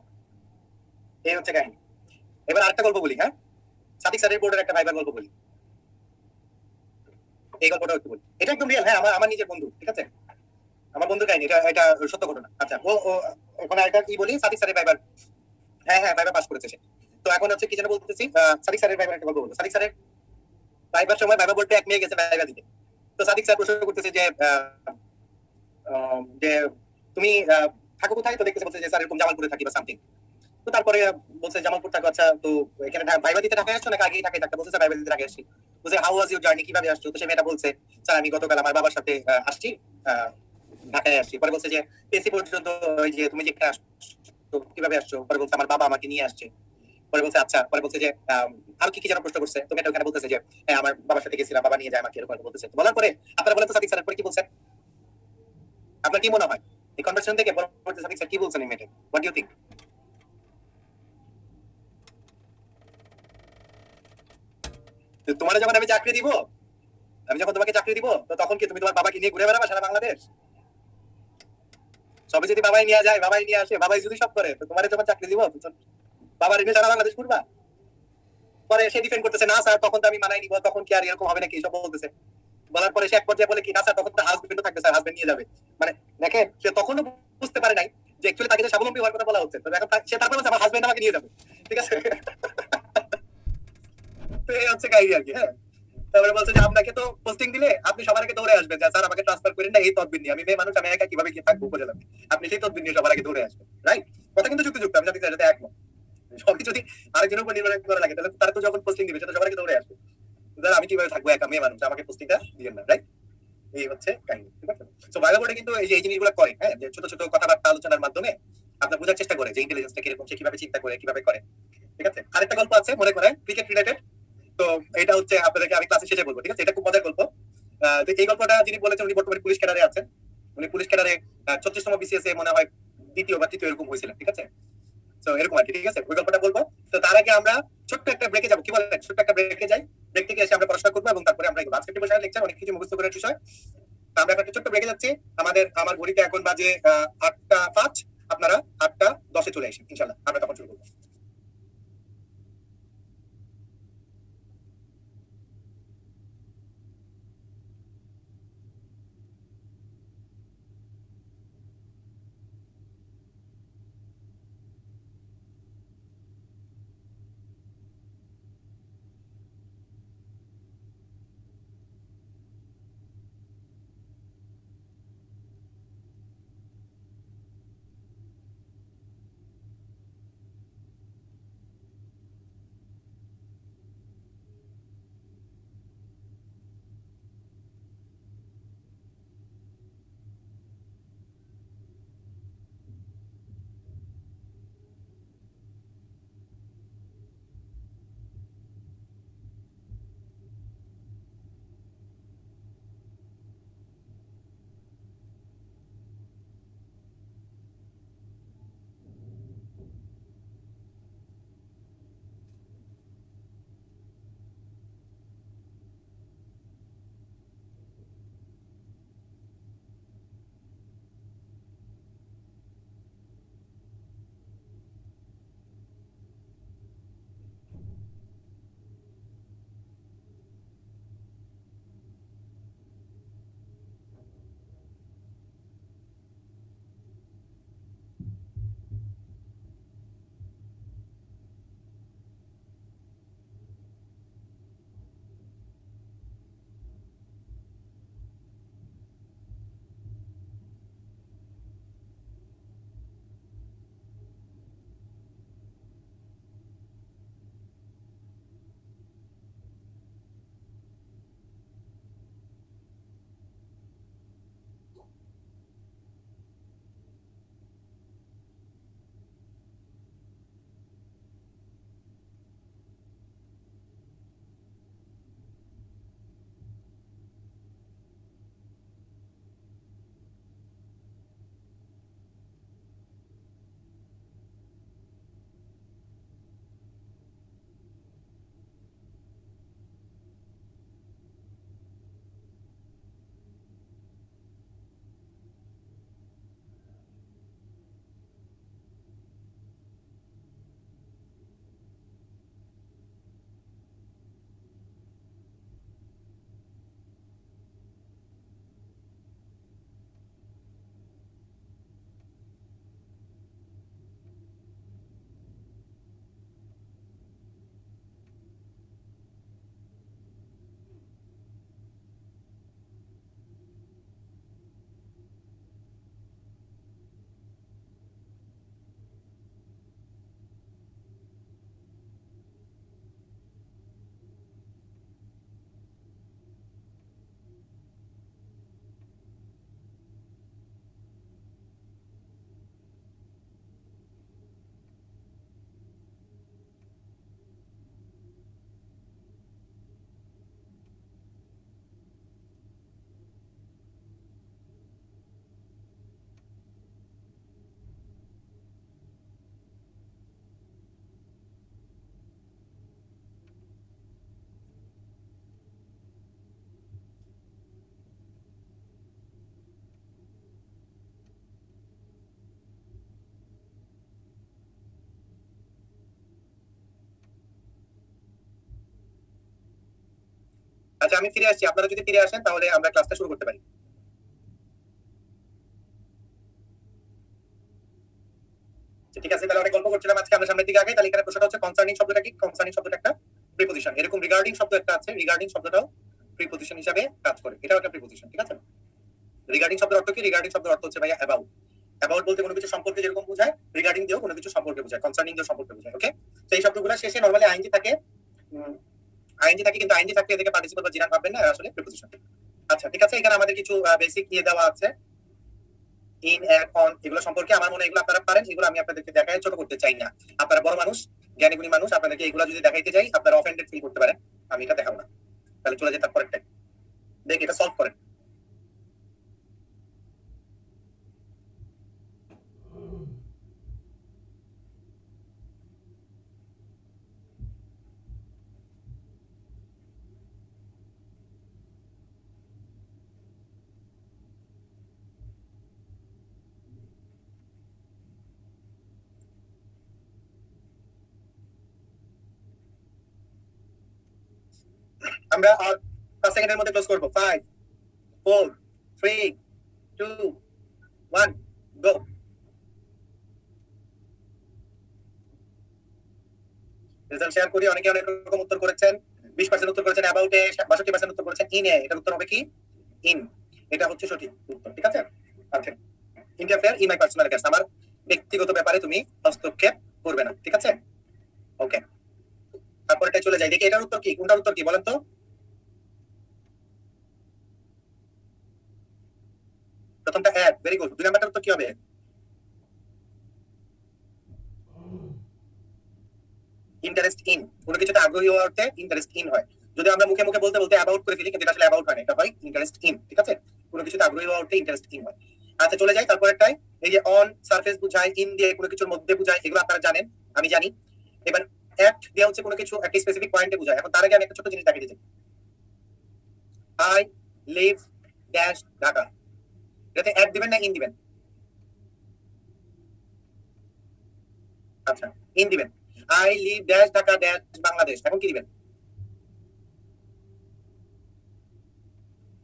এই হচ্ছে কাহিনী। এবার আরেকটা গল্প বলি, হ্যাঁ, সাদিক স্যারের বোর্ডের একটা ভাইবার গল্প বলি। এই গল্পটা একটু বলি, এটা একদম রিয়েল, হ্যাঁ, আমার আমার নিজের বন্ধু। ঠিক আছে, আমার বন্ধুর কাহিনী, এটা এটা সত্য ঘটনা। আচ্ছা, ও ওখানে একটা কি বলি, সাদিক স্যারের ভাইবার, হ্যাঁ হ্যাঁ ভাইবার পাস করেছে সে। তো এখন হচ্ছে কি যেন বলতেছি, সাদিক স্যারের ভাইবার একটা গল্প বলবো। সাদিক স্যারের ভাইবার সময় ভাইবা বলতে এক মেয়ে গেছে ভাইবা দিতে। তো সাদিক স্যার প্রশ্ন করতেছে যে যে তুমি থাকো কোথায়? তো দেখতেছে বলছে যে স্যার এরকম জামালপুরে থাকি বা সামথিং। তো তারপরে বলছে জামালপুর থাকো, আচ্ছা তো এখানে ভাইবা দিতে ঢাকায় আসছো নাকি আগেই ঢাকায় থাকতে? বলছে স্যার ভাইবা দিতে ঢাকায় আসছি। বলছে হাউ ওয়াজ ইউর জার্নি, কিভাবে আসছো? তো সে মেয়েটা বলছে স্যার আমি গতকাল আমার বাবার সাথে আসছি, ঢাকায় আসছি। পরে বলছে যে পেসি পর্যন্ত ওই যে তুমি যেখানে আসছো কিভাবে আসছো? পরে বলছে আমার বাবা আমাকে নিয়ে আসছে। পরে বলছে আচ্ছা। পরে বলছে যে আর কি কি যেন প্রশ্ন করছে। তো মেয়েটা ওখানে বলতেছে যে হ্যাঁ আমার বাবার সাথে গেছিলাম, বাবা নিয়ে যায় আমাকে, এরকম বলতেছে। বলার পরে আপনারা বলেন তো সাদিক স্যার পরে কি বলছেন? আপনার কি মনে হয় এই কনভারসেশন থেকে পরবর্তী সাদিক স্যার কি বলছেন এই মেয়েটা? What do you think? তোমার যখন আমি চাকরি দিব, আমি যখন তোমাকে চাকরি দিব, তো তখন কি তুমি তোমার বাবাকে নিয়ে ঘুরে বেড়াবা সারা বাংলাদেশ? সবে যদি বাবাই নিয়ে যায়, বাবাই নিয়ে আসে, বাবাই যদি সব করে, তো তোমার যখন চাকরি দিব বাবার এনে সারা বাংলাদেশ ঘুরবা? পরে সে ডিফেন্ড করতেছে না স্যার তখন তো আমি মানাই নিব, তখন কি আর এরকম হবে নাকি, সব বলতেছে। বলার পরে সে এক পর্যায়ে বলে কি না স্যার তখন তো হাজবেন্ডও থাকবে স্যার, হাজবেন্ড নিয়ে যাবে। মানে দেখেন সে তখনও বুঝতে পারে নাই যে অ্যাকচুয়ালি তাকে যে স্বাবলম্বী হওয়ার কথা বলা হচ্ছে। তো এখন সে তারপরে বলছে আমার হাজবেন্ড আমাকে নিয়ে যাবে। ঠিক আছে, তো এই হচ্ছে কাহিনী আর কি। হ্যাঁ, তারপরে বলছে যে আপনাকে তো পোস্টিং দিলে আপনি সবার আগে দৌড়ে আসবেন যে স্যার আমাকে ট্রান্সফার করেন না, এই তদবির নিয়ে আমি মেয়ে মানুষ, আমি একা কিভাবে কি থাকবো উপজেলাতে, আপনি সেই তদবির নিয়ে সবার আগে দৌড়ে আসবেন। রাইট, কথা কিন্তু যুক্তিযুক্ত, আমি জানি সাথে একমত। সবই যদি আরেকজনের উপর নির্ভর করা লাগে তাহলে তারা তো যখন পোস্টিং দিবে সেটা সবার আগে দৌড়ে আসবে। আমি কিভাবে থাকবো একা মেয়ে মানুষ, আমাকে পোস্টিংটা দিবেন না। রাইট, এই হচ্ছে কাহিনী। ঠিক আছে, তো ভাইবা বোর্ডে কিন্তু এই যে এই জিনিসগুলো করে, হ্যাঁ, যে ছোট ছোট কথাবার্তা আলোচনার মাধ্যমে আপনার বোঝার চেষ্টা করে যে ইন্টেলিজেন্সটা কিরকম, সে কিভাবে চিন্তা করে, কিভাবে করে। ঠিক আছে, আরেকটা গল্প আছে মনে করেন ক্রিকেট রিলেটেড। তো এটা হচ্ছে আপনাদেরকে আমি ক্লাসে শেষে বলবো। ঠিক আছে, এটা খুব মজার গল্প। তো এই গল্পটা যিনি বলেছেন উনি বর্তমানে পুলিশ ক্যাডারে আছেন। উনি পুলিশ ক্যাডারে 36তম বিসিএস এ মনে হয় দ্বিতীয় বা তৃতীয় এরকম হয়েছিলেন। ঠিক আছে, তো এরকম আর কি। ঠিক আছে, ওই গল্পটা বলবো। তো তার আগে আমরা ছোট্ট একটা ব্রেকে যাবো, কি বলেন? ছোট্ট একটা ব্রেকে যাই, ব্রেক থেকে এসে আমরা পড়াশোনা করবো এবং তারপরে আমরা আজকে বসার লেকচার অনেক কিছু মুখস্থ করার বিষয়। তো আমরা একটা ছোট্ট ব্রেকে যাচ্ছি। আমার ঘড়িতে এখন বাজে 8টা 5, আপনারা 8টা 10-এ চলে আসেন, ইনশাল্লাহ আমরা তখন শুরু করবো। আচ্ছা আমি ফিরে আসছি, আপনারা যদি ফিরে আসেন তাহলে আমরা ক্লাসটা শুরু করতে পারি। ঠিক আছে, তাহলে অনেক গল্প করছিলাম আজকে, আমরা সামনের দিকে আগে। তাহলে এখানে প্রশ্নটা হচ্ছে কনসার্নিং শব্দটা কি? কনসার্নিং শব্দটা একটা প্রিপজিশন। এরকম রিগার্ডিং শব্দ একটা আছে, রিগার্ডিং শব্দটাও প্রিপজিশন হিসাবে কাজ করে, এটাও একটা প্রিপজিশন। ঠিক আছে, রিগার্ডিং শব্দের অর্থ কি? রিগার্ডিং শব্দের অর্থ হচ্ছে ভাইয়া অ্যাবাউট। অ্যাবাউট বলতে কোনো কিছু সম্পর্কে যেরকম বোঝায়, রিগার্ডিং দিয়েও কোনো কিছু সম্পর্কে বোঝায়, কনসার্নিং দিয়েও সম্পর্কে বোঝায়। ওকে, তো এই শব্দগুলো শেষে নরমালি আইএনজি থাকে, আইএনজি থাকে, কিন্তু আইএনজি থাকলে এদেরকে পার্টিসিপল বা জিরান ভাববেন না, আসলে প্রিপজিশন। আচ্ছা ঠিক আছে, এখানে আমাদের কিছু বেসিক দিয়ে দেওয়া আছে, ইন, অ্যাট, অন, এগুলো সম্পর্কে আমার মনে হয় এগুলো আপনারা পারেন, এগুলো আমি আপনাদেরকে দেখায় ছোট করতে চাই না। আপনারা বড় মানুষ, জ্ঞানী গুণী মানুষ, আপনাদেরকে এগুলো যদি দেখাইতে যাই আপনারা অফেন্ডেড ফিল করতে পারেন, আমি এটা দেখাবো না। তাহলে চলে যেতে পরেরটাই দেখ, এটা সলভ করেন। আমরা আর 5 সেকেন্ডের মধ্যে ক্লোজ করব। 5 4 3 2 1 গো। রেজাল্ট শেয়ার করি। অনেকে অনেক রকম উত্তর করেছেন। 20% উত্তর করেছেন অ্যাবাউট এ, 62% উত্তর করেছেন ইন এ। এটার উত্তর হবে কি? ইন। এটা হচ্ছে সঠিক উত্তর। ঠিক আছে, আচ্ছা, interfere in my personal affairs, আমার ব্যক্তিগত ব্যাপারে তুমি হস্তক্ষেপ করবে না। ঠিক আছে, ওকে। তারপরটা চলে যাই, দেখি এটার উত্তর কি, কোনটার উত্তর কি বলেন তো? প্রথমটা অ্যাড, ভেরি গুড। 2 নাম্বারটার উত্তর কি হবে? Interest in. কোনো কিছুতে আগ্রহী হওয়ার অর্থে ইন্টারেস্ট ইন হয়। যদি আমরা মুখে মুখে বলতে বলতে অ্যাবাউট করে ফেলি, কিন্তু এটা আসলে অ্যাবাউট হয় না, এটা হয় ইন্টারেস্ট ইন। ঠিক আছে, কোনো কিছুতে আগ্রহী হওয়ার অর্থে ইন্টারেস্ট ইন হয়। আচ্ছা চলে যাই তারপরেরটাই, এই যে অন সারফেস বুঝায়, ইন দিয়ে কোনো কিছুর মধ্যে বুঝায়, এগুলো আপনারা জানেন, আমি জানি। এবার অ্যাট দিয়ে হচ্ছে কোনো কিছু একটা স্পেসিফিক পয়েন্টে বুঝায়। এখন তার আগে আমি একটা ছোট জিনিস দেখিয়ে দিচ্ছি, আই লিভ ড্যাশ ঢাকা, এটাতে অ্যাট দিবেন না ইন দিবেন? আচ্ছা, ইন দিবেন। I live dash Dhaka dash Bangladesh, এখন কি দিবেন?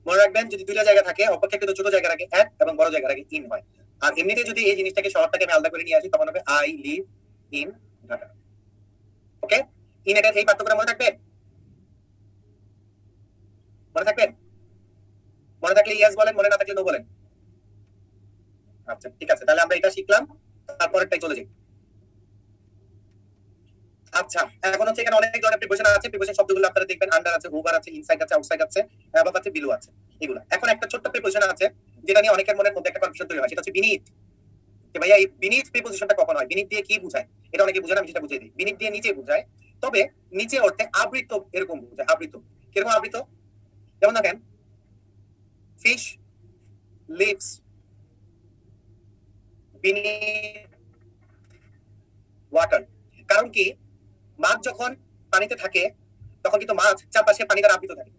মনে রাখবেন, যদি দুইটা জায়গা থাকে, অপেক্ষাকৃত ছোট জায়গার আগে অ্যাট এবং বড় জায়গার আগে ইন হয়। আর এমনিতে যদি এই জিনিসটাকে শহরটাকে আমি আলাদা করে নিয়ে আসি, তখন হবে I live in Dhaka. Okay, in এটার এই পার্থক্যটা মনে থাকবে? মনে থাকবে? মনে থাকলে ইয়েস বলেন, মনে না থাকলে নো বলেন। আচ্ছা ঠিক আছে, তাহলে আমরা এটা শিখলাম, তারপরেরটাই চলে যাই। আচ্ছা, এখন হচ্ছে এখানে অনেক ধরনের প্রিপোজিশন আছে। প্রিপোজিশন শব্দগুলো আপনারা দেখবেন, আন্ডার আছে, ওভার আছে, ইনসাইড আছে, আউটসাইড আছে, অ্যাবাভ আছে, বিলো আছে, এগুলো। এখন একটা ছোট্ট প্রিপোজিশন আছে যেটা নিয়ে অনেকের মনের মধ্যে একটা কনফিউশন তৈরি হয়, সেটা হচ্ছে বিনিথ। যে ভাইয়া এই বিনিথ প্রিপোজিশনটা কখন হয়, বিনিথ দিয়ে কি বোঝায়? এটা অনেকে বোঝে না, আমি সেটা বুঝিয়ে দিই। বিনিথ দিয়ে নিচে বোঝায়, তবে নিচে অর্থে আবৃত এরকম বোঝায়। আবৃত কিরকম আবৃত? যেমন দেখেন, ফিশ লিভস বিনিথ ওয়াটার। কারণ কি, মাছ যখন পানিতে থাকে তখন কিন্তু মাছ চারপাশে পানি দ্বারা আবৃত থাকে।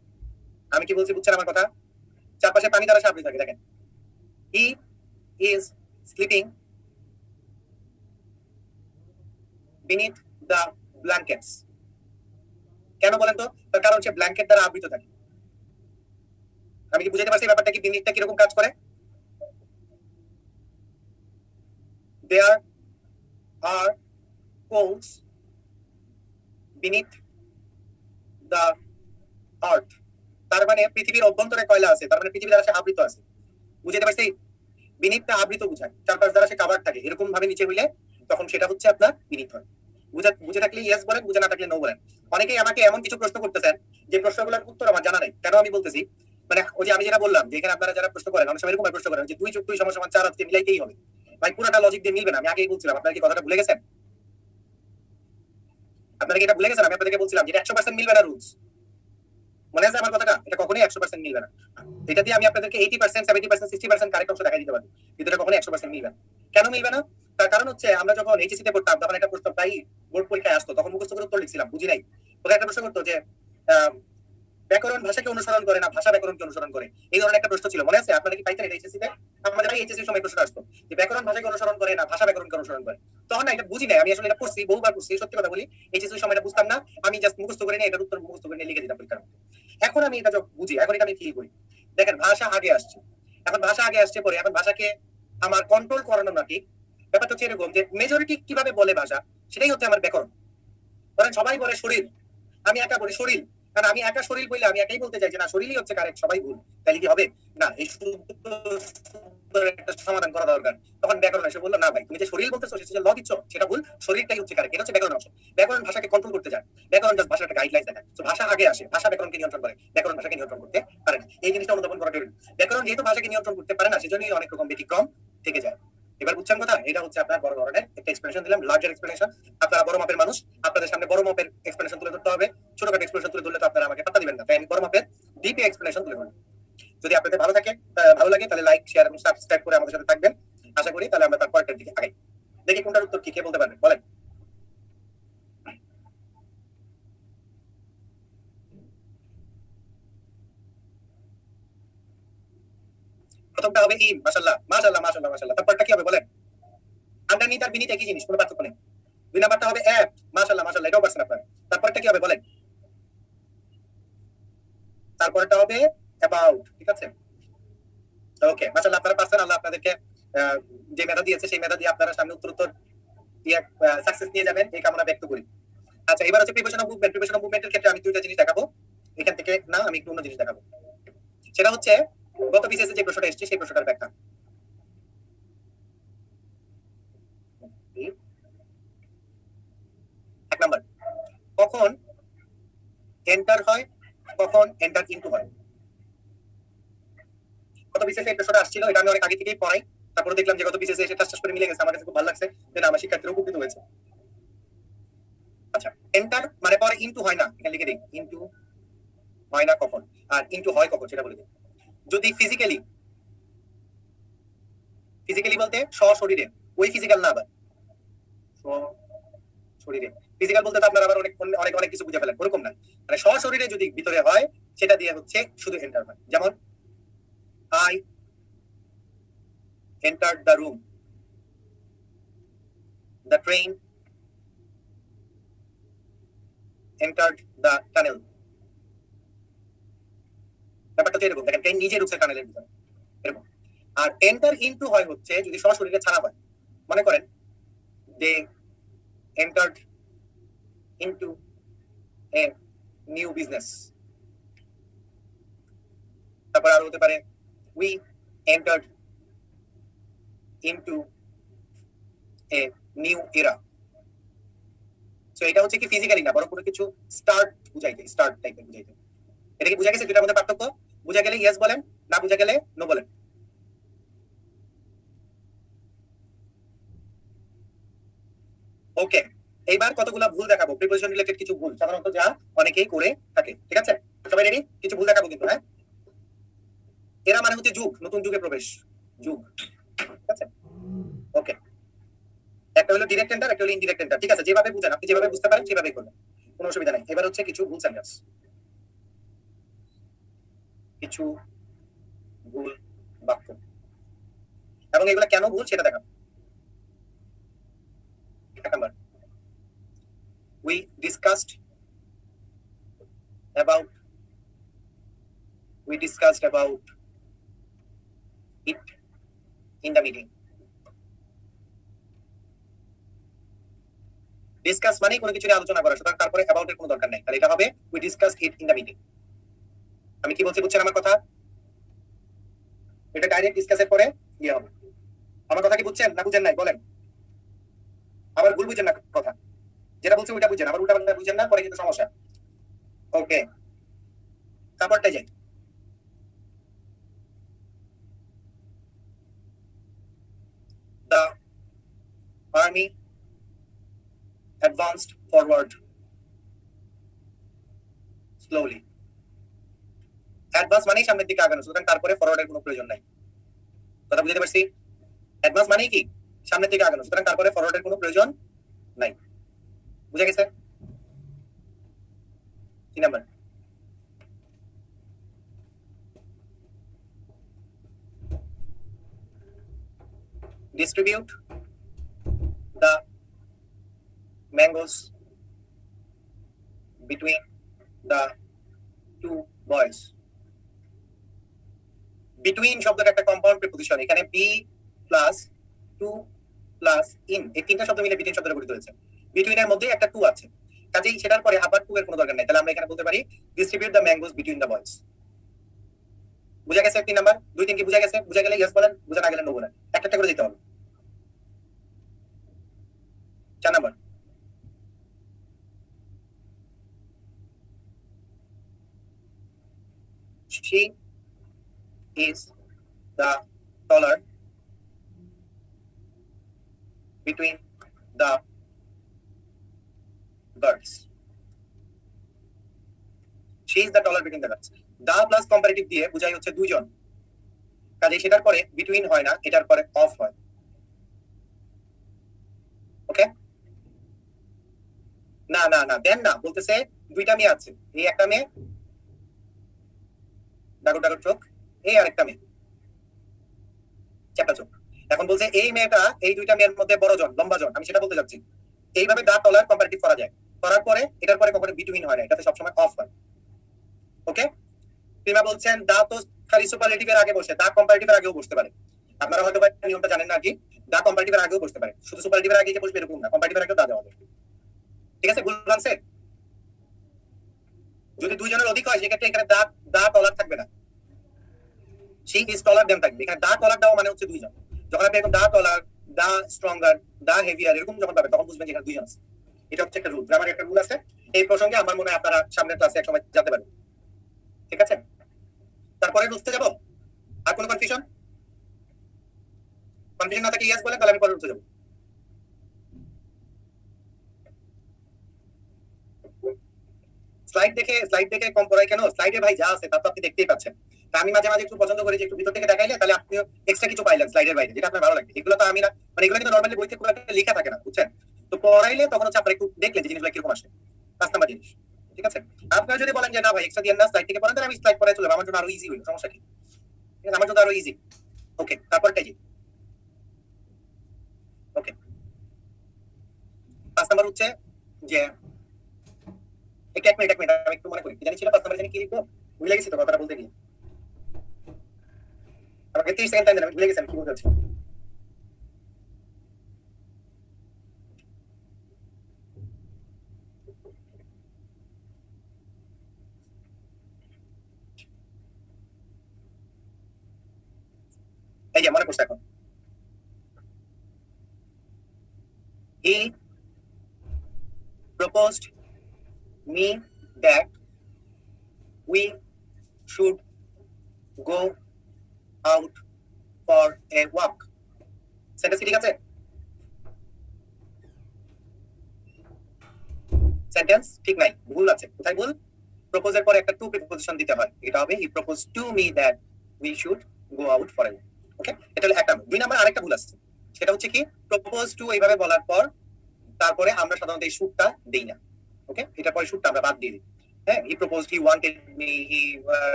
আমি কি বলছি বুঝছেন আমার কথা? চারপাশে পানি দ্বারা সে আবৃত থাকে। দেখেন, he is sleeping beneath the blankets. কেন বলেন তো? তার কারণ সে ব্ল্যাঙ্কেট দ্বারা আবৃত থাকে। আমি কি বুঝাতে পারছি ব্যাপারটা কি, বিনিথটা কিরকম কাজ করে? দেয়ার আর কোলস বিনিথ দ্য আর্থ। তার মানে পৃথিবীর অভ্যন্তরে কয়লা আছে, তার মানে পৃথিবী দ্বারা সে আবৃত আছে। বুঝতে পারছি? বিনিথটা আবৃত বুঝায়, চারপাশ দ্বারা সে কাভার থাকে, এরকম ভাবে নিচে হইলে তখন সেটা হচ্ছে আপনার বিনিথ হয়। বুঝে থাকলে ইয়েস বলেন, বুঝে না থাকলে নো বলেন। অনেকেই আমাকে এমন কিছু প্রশ্ন করতেছেন যে প্রশ্নগুলোর উত্তর আমার জানা নাই। কেন আমি বলতেছি, মানে ওই যে আমি যেটা বললাম যে এখানে আপনারা যারা প্রশ্ন করেন, অনেক সময় এরকম প্রশ্ন করেন যে 2 + 2 = 4 আজকে মিলাইতেই হবে। ভাই পুরোটা লজিক দিয়ে মিলবে না, আমি আগেই বলছিলাম। আপনারা কি কথাটা ভুলে গেছেন? আপনারা কি এটা ভুলে গেছেন? আমি আপনাদেরকে বলছিলাম যে 100% মিলবে না রুলস। মনে আছে আমার কথাটা? এটা কখনোই 100% মিলবে না। এটা দিয়ে আমি আপনাদেরকে 80%, 70%, 60% কারেক্ট অংশ দেখাই দিতে পারি, কিন্তু এটা কখনোই 100% মিলবে না। কেন মিলবে না? তার কারণ হচ্ছে আমরা যখন এইচএসসি তে পড়তাম তখন একটা প্রশ্ন প্রায় বোর্ড পরীক্ষায় আসতো, তখন মুখস্থ করে উত্তর লিখছিলাম, বুঝি নাই। ওখানে একটা প্রশ্ন করতো যে ব্যাকরণ ভাষাকে অনুসরণ করে না ভাষা ব্যাকরণকে অনুসরণ করে? এই ধরনের একটা প্রশ্ন ছিল, মনে আছে? আপনারা কি পাইতেন এটা এইচএসসি তে? আমাদের ভাই এইচএসসি সময় প্রশ্ন আসতো যে ব্যাকরণ ভাষাকে অনুসরণ করে না ভাষা ব্যাকরণকে অনুসরণ করে। তখন না এটা বুঝি নাই, আমি আসলে এটা পড়ছি, বহুবার পড়ছি, সত্যি কথা বলি এইচএসসি সময় এটা বুঝতাম না, আমি জাস্ট মুখস্থ করে নিয়ে এটার উত্তর মুখস্থ করে নিয়ে লিখে দিতাম পরীক্ষার মধ্যে। এখন আমি এটা যখন বুঝি, এখন এটা আমি ফিল করি। দেখেন ভাষা আগে আসছে, এখন ভাষা আগে আসছে পরে, এখন ভাষাকে আমার কন্ট্রোল করানো না ঠিক। ব্যাপারটা হচ্ছে এরকম যে মেজরিটি কিভাবে বলে ভাষা, সেটাই হচ্ছে আমার ব্যাকরণ। ধরেন সবাই বলে শরীর, আমি একা বলি শরীর, কারণ আমি একা শরীর বললে আমি একাই বলতে চাই যে না শরীরই হচ্ছে কারেক্ট, সবাই ভুল, তাহলে কি হবে? না, এই একটা সমাধান করা দরকার। তখন ব্যাকরণ এসে বললো না ভাই তুমি যে শরীর বলতেছো সেটা ল দিচ্ছ সেটা ভুল, শরীরটাই হচ্ছে কারেক্ট। এটা হচ্ছে ব্যাকরণ অংশ। ব্যাকরণ ভাষাকে কন্ট্রোল করতে যায়, ব্যাকরণ জাস্ট ভাষার একটা গাইডলাইন দেখায়। তো ভাষা আগে আসে, ভাষা ব্যাকরণকে নিয়ন্ত্রণ করে, ব্যাকরণ ভাষাকে নিয়ন্ত্রণ করতে পারে না। এই জিনিসটা অনুধাবন করা জরুরি। ব্যাকরণ যেহেতু ভাষাকে নিয়ন্ত্রণ করতে পারে না, সেজন্যই অনেক রকম ব্যতিক্রম থেকে যায়। এবার বুঝছেন কথা? এটা হচ্ছে আপনার বড় ধরনের একটা এক্সপ্লেনেশন দিলাম, লার্জার এক্সপ্লেনেশন। আপনারা বড় মাপের মানুষ, আপনাদের সামনে বড় মাপের এক্সপ্লেনেশন তুলে ধরতে হবে। ছোটখাটো এক্সপ্লেনেশন তুলে ধরলে তো আপনারা আমাকে পাত্তা দিবেন না, তাই আমি বড় মাপের ডিপ এক্সপ্লেনেশন তুলে ধরবো। যদি আপনাদের ভালো লাগে তাহলে লাইক, শেয়ার এবং সাবস্ক্রাইব করে আমাদের সাথে থাকবেন। আশা করি তাহলে আমরা তারপরের দিকে আগাই। দেখি কোনটার উত্তর কি কে বলতে পারবেন, বলেন। প্রথমটা হবে ইন, মাশাআল্লাহ মাশাআল্লাহ মাশাআল্লাহ মাশাআল্লাহ। তারপরটা কি হবে বলেন? আন্ডারনিথ আর বিনিথ একই জিনিস, কোনো পার্থক্য নেই। দুই নাম্বারটা হবে অ্যাপ, মাশাআল্লাহ মাশাআল্লাহ, এটাও পারছেন আপনারা। তারপরটা কি হবে বলেন? তারপরটা হবে অ্যাবাউট, ঠিক আছে? ওকে মাশাআল্লাহ, আপনারা পারছেন। আল্লাহ আপনাদেরকে যে মেধা দিয়েছে সেই মেধা দিয়ে আপনারা সামনে উত্তর সাকসেস নিয়ে যাবেন এই কামনা ব্যক্ত করি। আচ্ছা, এবার হচ্ছে preparation of movement. Preparation of মুভমেন্টের ক্ষেত্রে আমি দুইটা জিনিস দেখাবো এখান থেকে, না আমি একটু অন্য জিনিস দেখাবো। সেটা হচ্ছে গত বিসিএস যে প্রশ্নটা এসেছে সেই প্রশ্নটার ব্যাখ্যা। এক নাম্বার, কখন এন্টার হয়, কখন এন্টার ইনটু হয়? গত বিসিএস এই প্রশ্নটা আসছিল, এটা আমি অনেক আগে থেকেই পড়াই। তারপরে দেখলাম যে গত বিসিএস এসে টাস করে মিলে গেছে, আমার কাছে খুব ভালো লাগছে যে না আমার শিক্ষার্থীরা উপকৃত হয়েছে। আচ্ছা, এন্টার মানে পরে ইনটু হয় না, এখানে লিখে দিই ইনটু হয় না কখন, আর ইনটু হয় কখন সেটা বলে দিই। যদি ফিজিক্যালি বলতে সশরীরে, ওই ফিজিক্যাল না, আবার শরীরে। ফিজিক্যাল বলতে তো আপনারা আবার অনেক অনেক অনেক কিছু বুঝে ফেলেন, ওরকম না। মানে সশরীরে যদি ভিতরে হয় সেটা দিয়ে হচ্ছে শুধু এন্টার হয়। যেমন I entered the room, the train entered the tunnel। ব্যাপারটা তো এরকম, দেখেন ট্রেন নিজে ঢুকছে টানেলের ভিতরে, এরকম। আর এন্টার ইনটু হয় হচ্ছে যদি সশরীরে ছাড়া হয়। মনে করেন যে entered into a new business। তারপর আর হতে পারে we entered into a new era। So এটা হচ্ছে কি ফিজিক্যালি না, বরং কোনো কিছু স্টার্ট বুঝাইতে, স্টার্ট টাইপের বুঝাইতে। এটা কি বুঝা গেছে দুটার মধ্যে পার্থক্য? বুঝা গেলে ইয়েস বলেন, না বুঝা গেলে নো বলেন। ওকে, এইবার কতগুলো ভুল দেখাবো, প্রিপোজিশন রিলেটেড কিছু ভুল সাধারণত যা অনেকেই করে থাকে, ঠিক আছে? সবাই রেডি? কিছু ভুল দেখাবো কিন্তু, হ্যাঁ। এরা মানে হচ্ছে যুগ, নতুন যুগে প্রবেশ, যুগ, ঠিক আছে? ওকে, একটা হলো ডিরেক্ট এন্টার, একটা হলো ইনডিরেক্ট এন্টার, ঠিক আছে? যেভাবে বুঝেন, আপনি যেভাবে বুঝতে পারেন সেভাবেই করবেন, কোনো অসুবিধা নাই। এবার হচ্ছে কিছু ভুল সেন্টেন্স, কিছু ভুল বাক্য, এবং এগুলো কেন ভুল সেটা দেখাবো। এক number, we discussed about it in the meeting। Discuss মানে কোনো কিছু নিয়ে আলোচনা করা, সুতরাং তারপরে অ্যাবাউট এর কোনো দরকার নেই, তাহলে এটা হবে we discussed it in the meeting। আমি কি বলছি বুঝছেন আমার কথা? এটা ডাইরেক্ট ডিসকাসের পরে ইয়ে হবে। আমার কথা কি বুঝছেন না বুঝেন নাই বলেন? আবার ভুল বুঝেন না কথা, যেটা বলছি ওইটা বুঝেন, আবার উল্টা পাল্টা বুঝেন না, পরে কিন্তু সমস্যা। ওকে, তারপরটা যাই। The army advanced forward slowly। Advance মানেই সামনের দিকে আগানো, সুতরাং তারপরে ফরওয়ার্ডের কোনো প্রয়োজন নাই। কথা বুঝতে পারছি? অ্যাডভান্স মানেই কি সামনের দিকে আগানো, সুতরাং তারপরে ফরওয়ার্ডের কোনো প্রয়োজন নাই। বুঝা গেছে? 3 number, distribute the mangoes between the two boys. Between শব্দটা একটা কম্পাউন্ড প্রিপোজিশন, এখানে be plus to plus in, এই তিনটা শব্দ মিলে বিটুইন শব্দটা গঠিত হয়েছে। বিটুইন এর মধ্যে একটা টু আছে, কাজেই সেটার পরে আবার টু এর কোনো দরকার নেই। তাহলে আমরা এখানে বলতে পারি distribute the mangoes between the boys. বুঝা গেছে? 3 নাম্বার 2 3 কি বুঝা গেছে? বুঝা গেলে ইয়েস বলেন, বুঝা না গেলে নো বলেন, একটা একটা করে দিতে হবে। 4 number she is the taller between the girls. She is the taller between the girls. The plus comparative দিয়ে বুঝাই হচ্ছে দুইজন, কাজে সেটার পরে বিটুইন হয় না, এটার পরে অফ হয়। ওকে, না না না দেন না, বলতেছে দুইটা মেয়ে আছে, এই একটা মেয়ে ডাগর ডাগর চোখ, এই আরেকটা মেয়ে চ্যাপটা চোখ। এখন বলছে এই মেয়েটা এই দুইটা মেয়ের মধ্যে বড় জন, লম্বা জন, আমি সেটা বলতে যাচ্ছি। এইভাবে দা টলার কম্পারেটিভ করা যায়, করার পরে এটার পরে কখনো বিটুইন হয় না, এটাতে সবসময় অফ হয়। ওকে, প্রিমা বলছেন দা তো খালি সুপারলেটিভের আগে বসে, দা কম্পারেটিভের আগেও বসতে পারে। আপনারা হয়তো নিয়মটা জানেন না কি, দা কম্পারেটিভের আগেও বসতে পারে, শুধু সুপারলেটিভের আগে যে বসবে এরকম না, কম্পারেটিভের আগেও দা দেওয়া হবে। ঠিক আছে, ভুল বানছে? যদি দুইজনের অধিক হয় সেক্ষেত্রে এখানে দা দা টলার থাকবে না, she is taller than থাকবে। এখানে দা টলার দেওয়া মানে হচ্ছে দুইজন। যখন আপনি এরকম দা টলার, দা স্ট্রঙ্গার, দা হেভিয়ার এরকম যখন পাবেন তখন বুঝবেন যে এখানে দুইজন আছে। এটা হচ্ছে একটা রুল, গ্রামারের একটা রুল আছে। এই প্রসঙ্গে আমার মনে হয় আপনারা সামনের ক্লাসে একসময় জানতে পারবেন। ঠিক আছে, তারপরে রুলসে যাব। আর কোনো কনফিউশন না থাকলে ইয়েস বলেন, তাহলে আমি পরে রুলসে যাব। স্লাইড দেখে কম পড়াই কেন? স্লাইডে ভাই যা আছে তা তো আপনি দেখতেই পাচ্ছেন। আমি মাঝে মাঝে একটু পছন্দ করি যে একটু ভিতর থেকে দেখাইলে তাহলে আপনি এক্সট্রা কিছু পাইলেন স্লাইডের বাইরে, যেটা আপনার ভালো লাগে। এগুলো তো আমি না, মানে এগুলো কিন্তু নরমালি বইতে খুব একটা লেখা থাকে না, বুঝছেন? তো পড়াইলে তখন হচ্ছে আপনারা একটু দেখলেন যে জিনিসগুলো কিরকম আসে। 5 নাম্বার জিনিস। ঠিক আছে, আপনারা যদি বলেন যে না ভাই এক্সট্রা দিয়ে না, স্লাইড থেকে পড়ান, তাহলে আমি স্লাইড পড়াই চলে যাবো, আমার জন্য আরো ইজি হইল, সমস্যা কি? ঠিক আছে, আমার জন্য আরো ইজি। ওকে, তারপরটাই জি। ওকে, 5 নাম্বার হচ্ছে যে এক মিনিট আমি একটু মনে করি, কি জানি ছিল 5 নাম্বার জানি কি লিখবো, ভুলে গেছি তো কথাটা বলতে গিয়ে। আমাকে 30 সেকেন্ড টাইম দেন, আমি ভুলে গেছি আমি কি বলতে চাচ্ছি। এই যে মনে করছে এখন, he proposed me that we should go out for a walk. Sentence ঠিক আছে? সেন্টেন্স ঠিক নাই, ভুল আছে। কোথায় ভুল? প্রপোজের পরে একটা টু প্রিপোজিশন দিতে হয়, এটা হবে he proposed to me that we should go out for a walk. ওকে, এটা হলো একটা। 2 নাম্বার আরেকটা ভুল আছে, সেটা হচ্ছে কি প্রপোজ টু এইভাবে বলার পর তারপরে আমরা সাধারণত এই শুটটা দেই না। ওকে, এটার পরে শুটটা আমরা বাদ দিয়ে দিই। হ্যাঁ, he proposed, he wanted me, he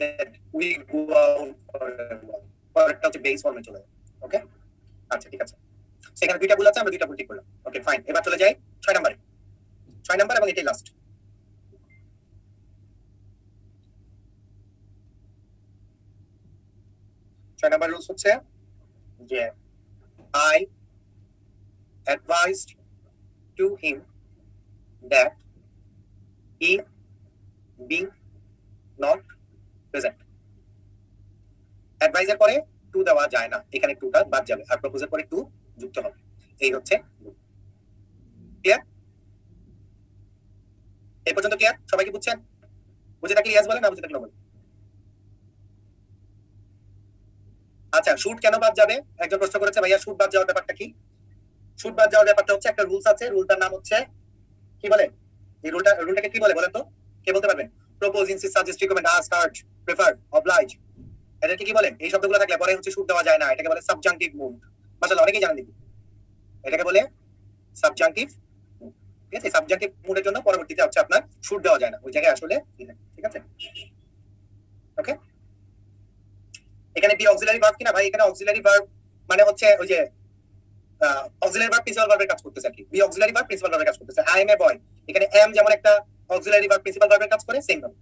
that we go out for a walk, পরেরটা হচ্ছে বেস ফর্মে চলে যায়। ওকে, আচ্ছা ঠিক আছে, সেখানে দুইটা ভুল আছে, আমরা দুইটা ভুল ঠিক করলাম। ওকে ফাইন, এবার চলে যাই 6 নাম্বারে। 6 নাম্বার এবং এটাই লাস্ট। 6 নাম্বার রুলস হচ্ছে যে I advised to him that he be not present. অ্যাডভাইজের পরে টু দেওয়া যায় না, এখানে টুটা বাদ যাবে, আর প্রপোজের পরে টু যুক্ত হবে। এই হচ্ছে ক্লিয়ার? এই পর্যন্ত ক্লিয়ার? সবাই কি বুঝছেন? বুঝে থাকলে ইয়েস বলেন, না বুঝে থাকলে বলেন। আচ্ছা, শুট কেন বাদ যাবে? একজন প্রশ্ন করেছে ভাইয়া শুট বাদ যাওয়ার ব্যাপারটা কি? শুট বাদ যাওয়ার ব্যাপারটা হচ্ছে একটা রুলস আছে, রুলটার নাম হচ্ছে কি বলে? এই রুলটাকে কি বলে বলেন তো? কে বলতে পারবেন? Propose, insist, suggest, recommend, ask, urge, prefer, oblige, এটাকে কি বলে? এই শব্দগুলো থাকলে পরে হচ্ছে শুট দেওয়া যায় না, এটাকে বলে সাবজাংটিভ মুড। মাশাআল্লাহ, অনেকেই জানেন দেখি, এটাকে বলে সাবজাংটিভ। ঠিক আছে, সাবজাংটিভ মুডের জন্য পরবর্তীতে হচ্ছে আপনার শুট দেওয়া যায় না, ওই জায়গায় আসলে ঠিক আছে। ওকে, এখানে বি অক্সিলারি ভার্ব কিনা ভাই? এখানে অক্সিলারি ভার্ব মানে হচ্ছে ওই যে অক্সিলারি ভার্ব প্রিন্সিপাল ভার্বের কাজ করতেছে আর কি। বি অক্সিলারি ভার্ব প্রিন্সিপাল ভার্বের কাজ করতেছে। আই এম এ বয়, এখানে এম যেমন একটা অক্সিলারি ভার্ব প্রিন্সিপাল ভার্বের কাজ করে, সেম ভাবে।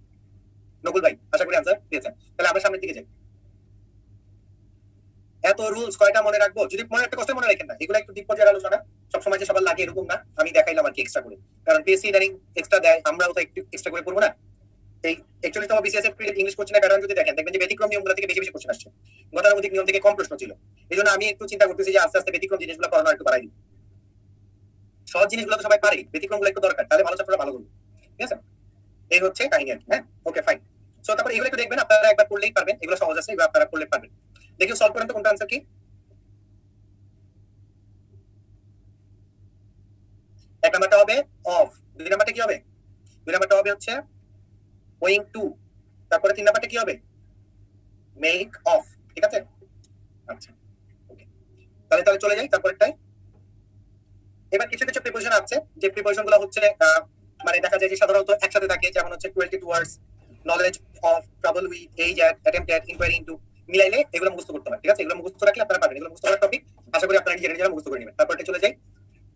নকুল ভাই আশা করি আনসার দিয়েছেন। তাহলে আমরা সামনের দিকে যাই। এত রুলস কয়টা মনে রাখবো? যদি মনে একটা কথা মনে রাখেন না, এগুলো একটু ডিপ পর্যায়ের আলোচনা, সবসময় যে সবার লাগে এরকম না, আমি দেখাইলাম আর কি এক্সট্রা করে, কারণ পিএসসি ইদানিং এক্সট্রা দেয়, আমরাও তো একটু এক্সট্রা করে করবো না। এই 41তম বিসিএস এর ইংলিশ কোশ্চেনের প্যাটার্ন যদি দেখেন, দেখবেন যে ব্যতিক্রম নিয়মগুলো থেকে বেশি বেশি কোশ্চেন আসছে, গতানুগতিক নিয়ম থেকে কম প্রশ্ন ছিল। এই জন্য আমি একটু চিন্তা করতেছি যে আস্তে আস্তে ব্যতিক্রম জিনিসগুলো পড়ানো একটু বাড়াই দিই। সহজ জিনিসগুলো তো সবাই পারে, ব্যতিক্রমগুলো একটু দরকার, তাহলে ভালো ছাত্ররা ভালো করবে। ঠিক আছে, এই হচ্ছে কাহিনী আর কি। হ্যাঁ, ওকে ফাইন। সো তারপর এগুলো একটু দেখবেন, আপনারা একবার পড়লেই পারবেন, এগুলো সহজ আছে, এগুলো আপনারা পড়লে পারবেন। দেখি সলভ করেন তো কোনটা আনসার কি। এক নাম্বারটা হবে অফ, দুই নাম্বারটা কি হবে? দুই নাম্বারটা হবে হচ্ছে ওয়িং টু, তারপরে তিন নাম্বারটা কি হবে? Make of. ঠিক আছে, আচ্ছা ওকে, তাহলে তাহলে চলে যাই তারপরটাই। এবার কিছু কিছু প্রিপোজিশন আছে, যে প্রিপোজিশন গুলো হচ্ছে মানে দেখা যায় যে সাধারণত একসাথে থাকে, যেমন হচ্ছে cruelty towards, knowledge of, trouble with, age at, attempted, inquiry into, মিলাইলে এগুলো মুখস্থ করতে হয়। ঠিক আছে, এগুলো মুখস্থ রাখলে আপনারা পারবেন, এগুলো মুখস্থ করার টপিক, আশা করি আপনারা নিজেরা মুখস্থ করে নেবেন। তারপরটা চলে যাই,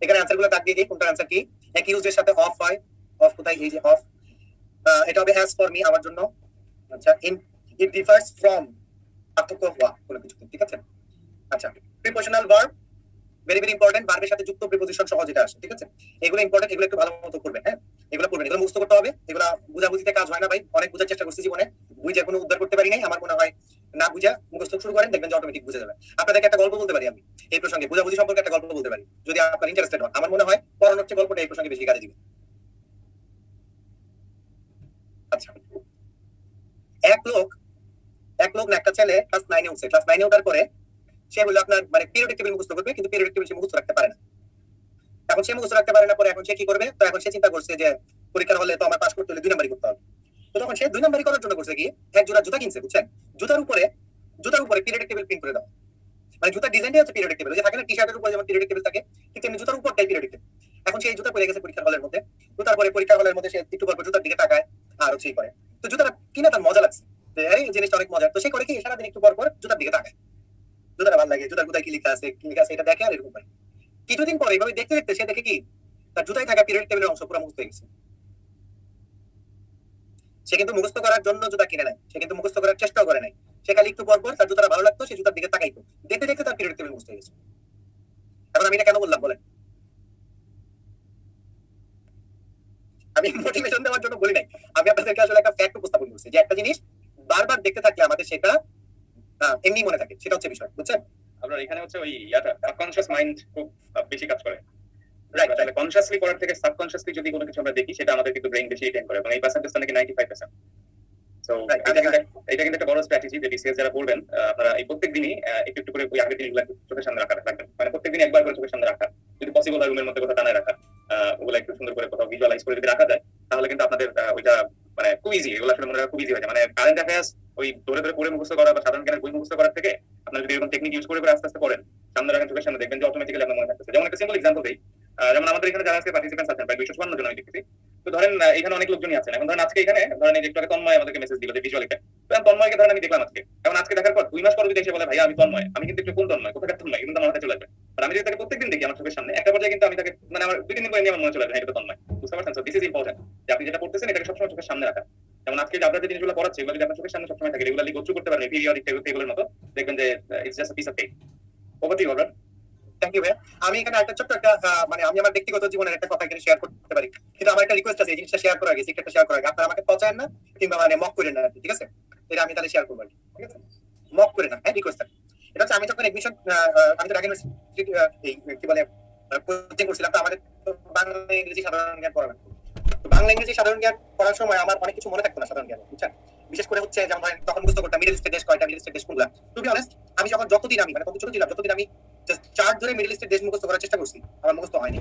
এখানে আনসার গুলো দাগ দিয়ে দিই, কোনটার আনসার কি। অ্যাকিউজড এর সাথে অফ হয়, অফ কোথায়? এই যে অফ, এটা হবে অ্যাজ ফর মি, আমার জন্য। আচ্ছা, ইট ডিফার্স ফ্রম, পার্থক্য হওয়া কোনো কিছু। ঠিক আছে, আচ্ছা prepositional verb very very important, ভার্বের সাথে যুক্ত প্রিপোজিশন সহ যেটা আসে। ঠিক আছে, এগুলো ইম্পর্টেন্ট, এগুলো একটু ভালো মতো করবেন। হ্যাঁ, এগুলো পড়বেন, এগুলো মুখস্থ করতে হবে, এগুলো বুঝাবুঝিতে কাজ হয় না ভাই। অনেক বুঝার চেষ্টা করছি জীবনে, বুঝে কোনো উদ্ধার করতে পারি নাই। আমার মনে হয় না বুঝা মুখস্থ শুরু করেন, দেখবেন যে অটোমেটিক বুঝে যাবে। আপনাদেরকে একটা গল্প বলতে পারি আমি এই প্রসঙ্গে, বুঝাবুঝি সম্পর্কে একটা গল্প বলতে পারি, যদি আপনার ইন্টারেস্টেড হন। আমার মনে হয় পড়ানোর হচ্ছে গল্পটা এই প্রসঙ্গে বেশি কাজে দিবে। আচ্ছা, এক লোক না একটা ছেলে ক্লাস 9 এ উঠছে, ক্লাস 9 এ ওঠার পরে সে হলো আপনার মানে পিরিয়ডিক টেবিল মুখস্থ করবে, কিন্তু পিরিয়ডিক টেবিল সে মুখস্থ রাখতে পারে না। এখন সে মুখস্থ রাখতে পারে না, পরে এখন সে কি করবে? তো এখন সে চিন্তা করছে যে পরীক্ষার হলে তো আমার পাস করতে হলে 2 নাম্বারই করতে হবে। তো তখন সে 2 নাম্বারই করার জন্য করছে কি, এক জোড়া জুতা কিনছে, বুঝছেন? জুতার উপরে পিরিয়ডিক টেবিল প্রিন্ট করে দাও। মানে জুতার ডিজাইনটাই হচ্ছে পিরিয়ডিক টেবিল, যে থাকে না টি-শার্টের উপরে যেমন পিরিয়ডিক টেবিল থাকে, ঠিক তেমনি জুতার উপরটাই পিরিয়ডিক টেবিল। এখন সে এই জুতা পরে গেছে পরীক্ষার হলের মধ্যে, তো তারপরে পরীক্ষার হলের মধ্যে সে একটু পর জুতার দিকে তাকায় আর হচ্ছে করে, তো জুতাটা কিনা তার মজা লাগছে, এই জিনিসটা অনেক মজার। তো সে করে কি, সারাদিন একটু পর জুতার দিকে তাকায়, জুতাটা ভালো লাগে, জুতার কোথায় কি লেখা আছে এটা দেখে আর এরকম করে। কিছুদিন পরে এইভাবে দেখতে দেখতে সে দেখে কি, তার জুতায় থাকা পিরিয়ড টেবিলের অংশ পুরো মুখস্থ হয়ে গেছে। সে কিন্তু মুখস্থ করার জন্য জুতা কিনে নাই, সে কিন্তু মুখস্থ করার চেষ্টাও করে নাই, সে খালি একটু পর তার জুতাটা ভালো লাগতো, সে জুতার দিকে তাকাইতো, দেখতে দেখতে তার পিরিয়ড টেবিল মুখস্থ হয়ে গেছে। এখন আমি এটা কেন বললাম বলেন? আমি মোটিভেশন দেওয়ার জন্য বলি নাই, আমি আপনাদেরকে আসলে একটা ফ্যাক্ট উপস্থাপন করছি, যে একটা জিনিস বারবার দেখতে থাকলে আমাদের সেটা এমনি মনে থাকে, সেটা হচ্ছে বিষয়, বুঝছেন? আপনার এখানে হচ্ছে ওই সাবকনশিয়াস মাইন্ড খুব বেশি কাজ করে। রাইট, কনসিয়াসলি করার থেকে সাবকনশিয়াসলি যদি কোনো কিছু আমরা দেখি, সেটা আমাদের কিন্তু ব্রেইন বেশি রিটেইন করে, এবং এই পার্সেন্টেজটা নাকি 95%। সো এটা কিন্তু একটা বড় স্ট্র্যাটেজি, যে বিসিএস যারা পড়বেন আপনারা এই প্রত্যেক দিনই একটু একটু করে ওই আগের দিনগুলো চোখের সামনে রাখবেন, মানে প্রত্যেকদিন একবার করে চোখের সামনে রাখা, যদি পসিবল হয় রুমের মধ্যে কোথাও টানায় রাখা, ওগুলো একটু সুন্দর করে কোথাও ভিজুয়ালাইজ করে যদি রাখা যায়, তাহলে কিন্তু আপনাদের ওইটা মানে খুব ইজি, এগুলো আসলে মনে রাখা খুব ইজি হয়ে যায়। মানে কারেন্ট অ্যাফেয়ার্স ওই ধরে ধরে পড়ে মুখস্থ করা বা সাধারণ জ্ঞানের বই মুখস্থ করার থেকে আপনারা যদি এরকম টেকনিক ইউজ করে আস্তে আস্তে পড়েন, সামনে রাখেন চোখের সামনে, দেখবেন যে অটোমেটিক্যালি আপনার মনে থাকতেছে। যেমন একটা সিম্পল এক্সাম্পল দেই, যেমন আমাদের এখানে যারা আজকে পার্টিসিপেন্টস আছেন প্রায় 254 জন আমি দেখতেছি। তো ধরেন এখানে অনেক লোকজনই আছেন, এখন ধরেন আজকে এখানে ধরেন এই যে একটু আগে তন্ময় আমাদেরকে মেসেজ দিল যে ভিজুয়াল ইফেক্ট, তো তন্ময়কে ধরেন আমি দেখলাম আজকে, এখন আজকে দেখার পর 2 মাস পর যদি এসে বলে ভাইয়া আমি তন্ময়, আমি কিন্তু একটু কোন তন্ময়, কোথাকার তন্ময়, কিন্তু আমার হাতে চলে আসবে। আর আমি যদি তাকে প্রত্যেকদিন দেখি আমার চোখের সামনে, একটা পর্যায়ে কিন্তু আমি তাকে মানে আমার 2-3 দিন পরে নিয়ে আমার মনে চলে আসবে এটা তো তন্ময়, বুঝতে পারছেন? সো দিস ইজ ইম্পর্টেন্ট, যে আপনি যেটা করতেছেন এটাকে সবসময় চোখের সামনে রাখা। যেমন আজকে যে আপনারা যে জিনিসগুলো করাচ্ছে, এগুলো যদি আপনার চোখের সামনে সবসময় থাকে, রেগুলারলি গোথ্রু করতে পারেন পিরিয়ডিক টেবিলের মতো, দেখবেন যে it's just a piece of cake. Over to you alright. Thank you ভাইয়া। আমি এখানে একটা ছোট্ট একটা মানে আমি আমার ব্যক্তিগত জীবনের একটা কথা এখানে শেয়ার করতে পারি, কিন্তু আমার একটা রিকোয়েস্ট আছে, এই জিনিসটা শেয়ার করার আগে, সিক্রেটটা শেয়ার করার আগে আপনারা আমাকে পচায়েন না, কিংবা মানে মক করেন না, ঠিক আছে? এটা আমি তাহলে শেয়ার করবো, ঠিক আছে? মক করে না, হ্যাঁ, রিকোয়েস্ট। এটা হচ্ছে আমি যখন এডমিশন, আমি তো ঢাকা ইউনিভার্সিটি এই কি বলে কোচিং করছিলাম, তো আমাদের বাংলা ইংরেজি সাধারণ জ্ঞান পড়াবেন। বাংলা ইংরেজি সাধারণ জ্ঞান পড়ার সময় আমার অনেক কিছু মনে থাকতো না সাধারণ জ্ঞান, বুঝছেন? বিশেষ করে হচ্ছে যেমন তখন বুঝতে করতাম মিডল ইস্টের দেশ কয়টা, মিডল ইস্টের দেশ কোনগুলা। টু বি অনেস্ট, আমি যতদিন আমি মানে কত ছোট ছিলাম, যতদিন আমি চার্ট ধরে মিডল ইস্টের দেশ মুখস্থ করার চেষ্টা করছি, আমার মুখস্থ হয়নি।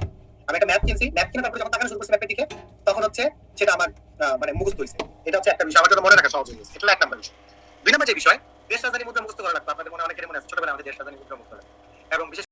আমি একটা ম্যাপ কিনছি, ম্যাপ কিনে তারপরে যখন তাকানো শুরু করছি ম্যাপের দিকে, তখন হচ্ছে সেটা আমার মানে মুখস্থ হয়েছে। এটা হচ্ছে একটা বিষয় আমার জন্য মনে রাখা সহজ হয়ে গেছে, এটা এক নম্বর বিষয়। 2 নম্বর যে বিষয়, দেশ রাজধানী মুদ্রা মুখস্থ করা লাগতো, আপনাদের মনে অনেকেরই মনে আছে ছোটবেলায় আমাদের দেশ রাজধানী মুদ্রা মুখস্থ করা, এবং বিশেষ